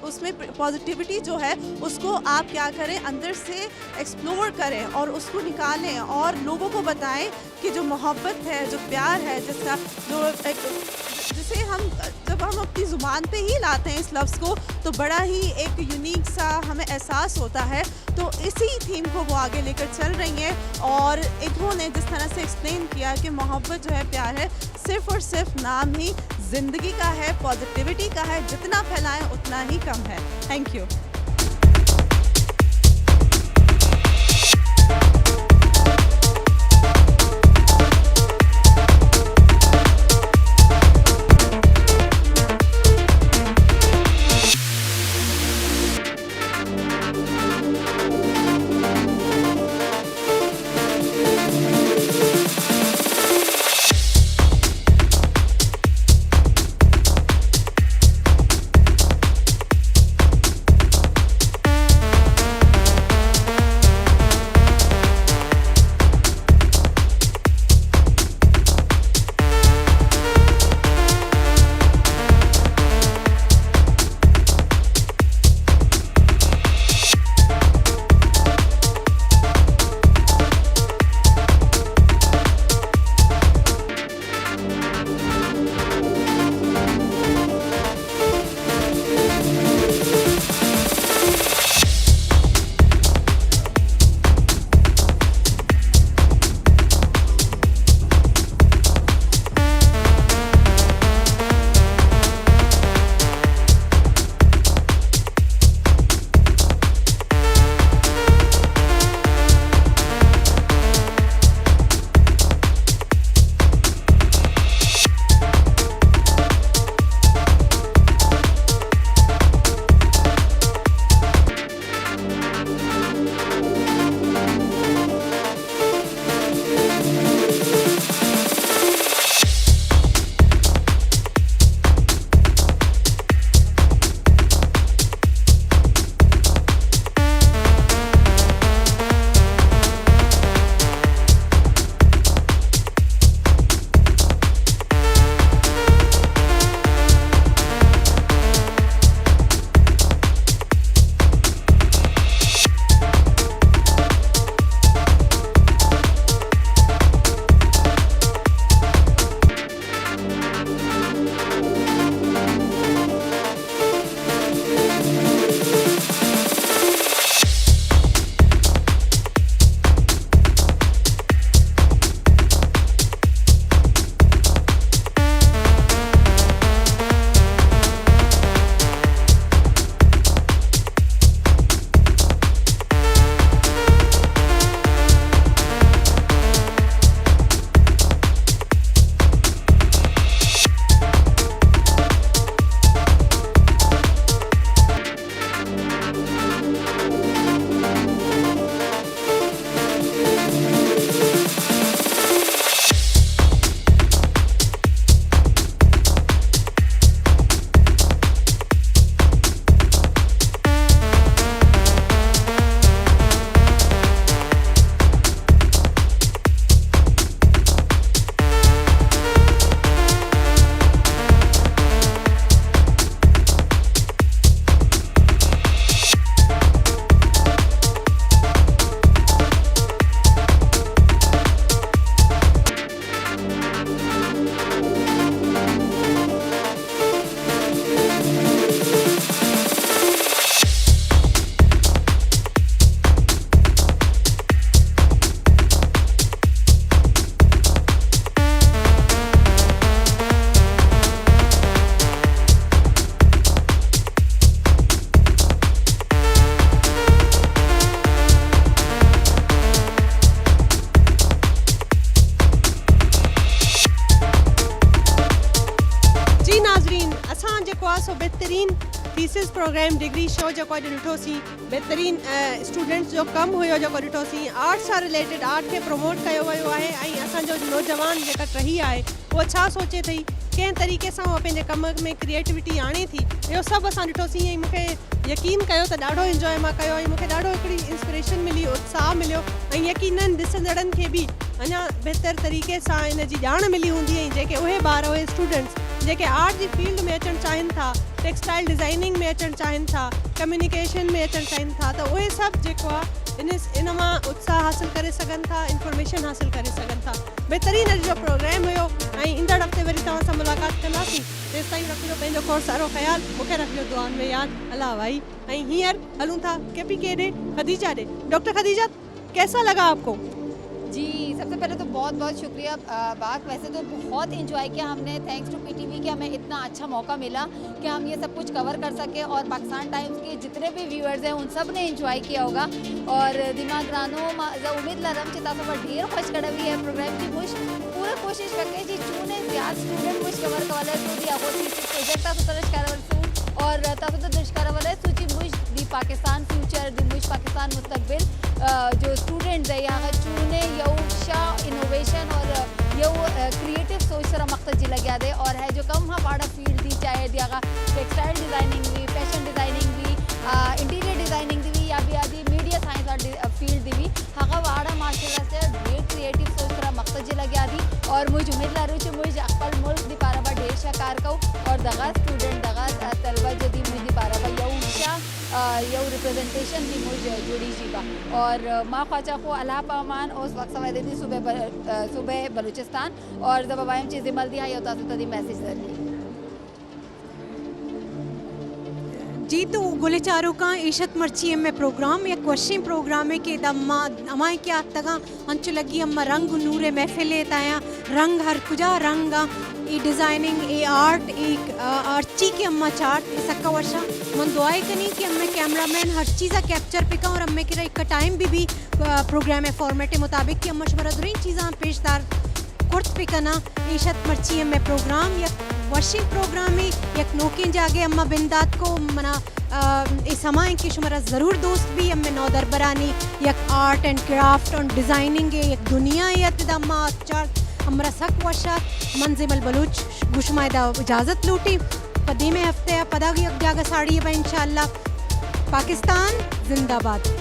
उसमें पॉजिटिविटी जो है उसको आप क्या करें, अंदर से एक्सप्लोर करें और उसको निकालें और लोगों को बताएं कि जो मोहब्बत है, जो प्यार है, जिसका जो जिसे हम जब हम अपनी ज़ुबान पे ही लाते हैं इस लफ्ज़ को, तो बड़ा ही एक यूनिक सा हमें एहसास होता है। तो इसी थीम को वो आगे लेकर चल रही हैं और इन्होंने जिस तरह से एक्सप्लेन किया कि मोहब्बत जो है, प्यार है, सिर्फ़ और सिर्फ नाम ही ज़िंदगी का है, पॉजिटिविटी का है, जितना फैलाएं उतना ही कम है। Thank you. बेहतरीन थीसिस प्रोग्राम डिग्री शो जो ॾिठोसीं बेहतरीन स्टूडेंट्स जो कमु हुयो जेको ॾिठोसीं आर्ट सां रिलेटेड आर्ट खे प्रमोट कयो वियो आहे ऐं असांजो नौजवान जेका टही आहे उहा छा सोचे थी कंहिं तरीक़े सां उहा पंहिंजे कम में क्रिएटिविटी आणे थी, इहो सभु असां ॾिठोसीं। ईअं ई मूंखे यकीन कयो त ॾाढो इंजॉय मां कयो ऐं मूंखे ॾाढो हिकिड़ी इंस्पिरेशन मिली, उत्साह मिलियो ऐं यकीनन ॾिसंदड़नि खे बि अञा बहितर तरीक़े सां इन जी ॼाण मिली हूंदी। ऐं जेके उहे ॿार उहे स्टूडेंट्स जेके आर्ट जी फील्ड में अचणु चाहिनि था, टेक्सटाइल डिज़ाइनिंग में अचणु चाहिनि था, कम्युनिकेशन में अचणु चाहिनि था, त उहे सभु जेको आहे इन मां उत्साह हासिल करे सघनि था, इंफॉर्मेशन हासिल करे सघनि था। बहितरीनु अॼु जो प्रोग्राम हुयो ऐं ईंदड़ हफ़्ते वरी तव्हां सां मुलाक़ात कंदासीं। तेसि ताईं रखिजो पंहिंजो खोड़ सारो ख़्यालु, मूंखे रखिजो दुआनि में यादि। अला भाई। ऐं हींअर हलूं था KPK ॾे, खदीजा ॾे। डॉक्टर खदीजा, कैसा लगा आपको? जी, सबसे पहले तो बहुत बहुत शुक्रिया बाक। वैसे तो बहुत इंजॉय किया हमने, थैंक्स टू PTV कि हमें इतना अच्छा मौका मिला कि हम ये सब कुछ कवर कर सके और पाकिस्तान टाइम्स के जितने भी व्यूअर्स हैं उन सब ने इंजॉय किया होगा। और दिमागरानो उम्मीद लरम चिता तो ढेर खुश कड़ा हुई है प्रोग्राम की मुश पूरा कोशिश करके जी चूने ज़्यादा स्टूडेंट मुश कवर कवाले तो दी आपको प्रोजेक्ट था तो दर्ज करावल और तब तो दर्ज करावल है सूची मुश दी पाकिस्तान फ्यूचर दी मुश पाकिस्तान मुस्तकबिल जो स्टूडेंट्स है यहाँ चूने यऊशा इनोवेशन और यू क्रिएटिव सोच सरा मकसद जी लगे दे और है जो कम हाँ बाड़ा फील्ड दी चाहे दिया टेक्सटाइल डिज़ाइनिंग भी, फैशन डिज़ाइनिंग भी, इंटीरियर डिज़ाइनिंग दी भी या भी आदि मीडिया साइंस फील्ड दी भी हाँ वाड़ा माशाल्लाह से ढेर क्रिएटिव सोच सरा मकसद जी लगे दी। और मुझे उम्मीद ला रही मुझे अकल मुल्क दी पारा बा ढेर शकार को और दगा स्टूडेंट दगा तलबा जो दी मुझे पारा बा यऊशा यू रिप्रेजेंटेशन दी मुझे जुड़ी जीबा और माँ ख्वाजा को अल्लाह पामान और उस वक्त सवाल दी सुबह बलूचिस्तान और जब वायम चीज़ें मल दिया होता तो दी मैसेज दे जी। तो गुले चारों का इशत मर्ची में प्रोग्राम या क्वेश्चन प्रोग्राम है कि दम्मा अमाय क्या तगा अंचु लगी अम्मा रंग नूरे महफिले ताया रंग हर कुजा रंग ई डिज़ाइनिंग ए आर्ट एक अर्ची की अम्मा चार्ट इसका वर्षा मन दुआई कनी कि अम्मे कैमरामैन हर चीज़ा कैप्चर पिका और अम्मे की एक टाइम भी प्रोग्राम है फॉर्मेट के मुताबिक कि अम्मा शुमरा दुरी चीज़ा पेशदार कुर्त पिकना इशत मर्ची में प्रोग्राम या वर्शिंग प्रोग्राम ही एक नोकिन जागे अम्मा बिंदात को मना इस समय की शुमरा ज़रूर दोस्त भी अम्मे नौदर बरानी एक आर्ट एंड क्राफ्ट और डिज़ाइनिंग एक दुनिया या तिदम्मा चार हमरा सक वर्षा मंजिमल बलूच गुशमायदा इजाज़त लूटी पदी में हफ्ते पदा की जागा साड़ी है इंशाल्लाह। पाकिस्तान जिंदाबाद।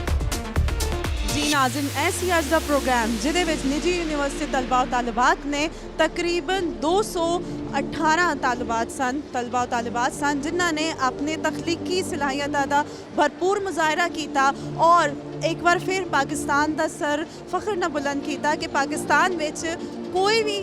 जी नाज़िन ऐसी अर्ज़ दा प्रोग्राम जिदे विच निजी यूनिवर्सिटी तलबा और तालिबात ने तकरीबन 218 तलबा और तालिबात सन जिन्हों ने अपने तख्लीकी सलाहियत का भरपूर मुजाहरा किया और एक बार फिर पाकिस्तान का सर फख्र न बुलंद किया कि पाकिस्तान विच कोई भी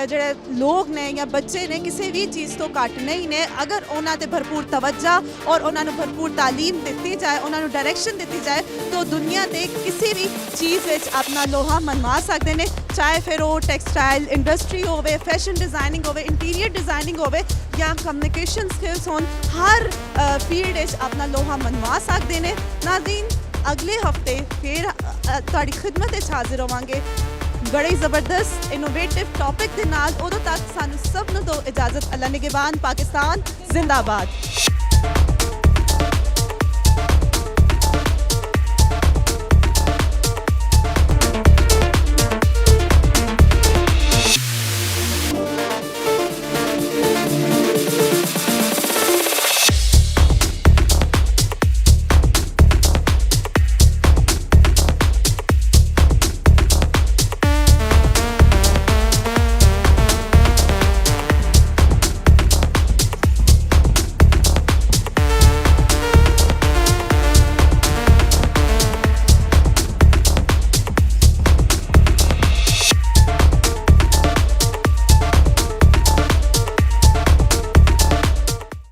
जड़े लोग ने या बच्चे ने किसी भी चीज़ तो घट नहीं ने अगर उन्होंने भरपूर तवज्जा और उन्होंने भरपूर तालीम दी जाए, उन्होंने डायरेक्शन दी जाए तो दुनिया के किसी भी चीज़ विच अपना लोहा मनवा सकते हैं, चाहे फिर वो टेक्सटाइल इंडस्ट्री होवे, फैशन डिज़ाइनिंग होवे, इंटीरियर डिज़ाइनिंग होवे या कम्युनिकेशन स्किल्स होन, हर फील्ड विच अपना लोहा मनवा सकते हैं। नाज़रीन अगले हफ्ते फिर तुहाडी खिदमत हाजिर होवांगे बड़े ज़बरदस्त इनोवेटिव टॉपिक के नाल। उदों तक सानू सब नूं दो इजाज़त। अल्लाह निगहबान। पाकिस्तान जिंदाबाद।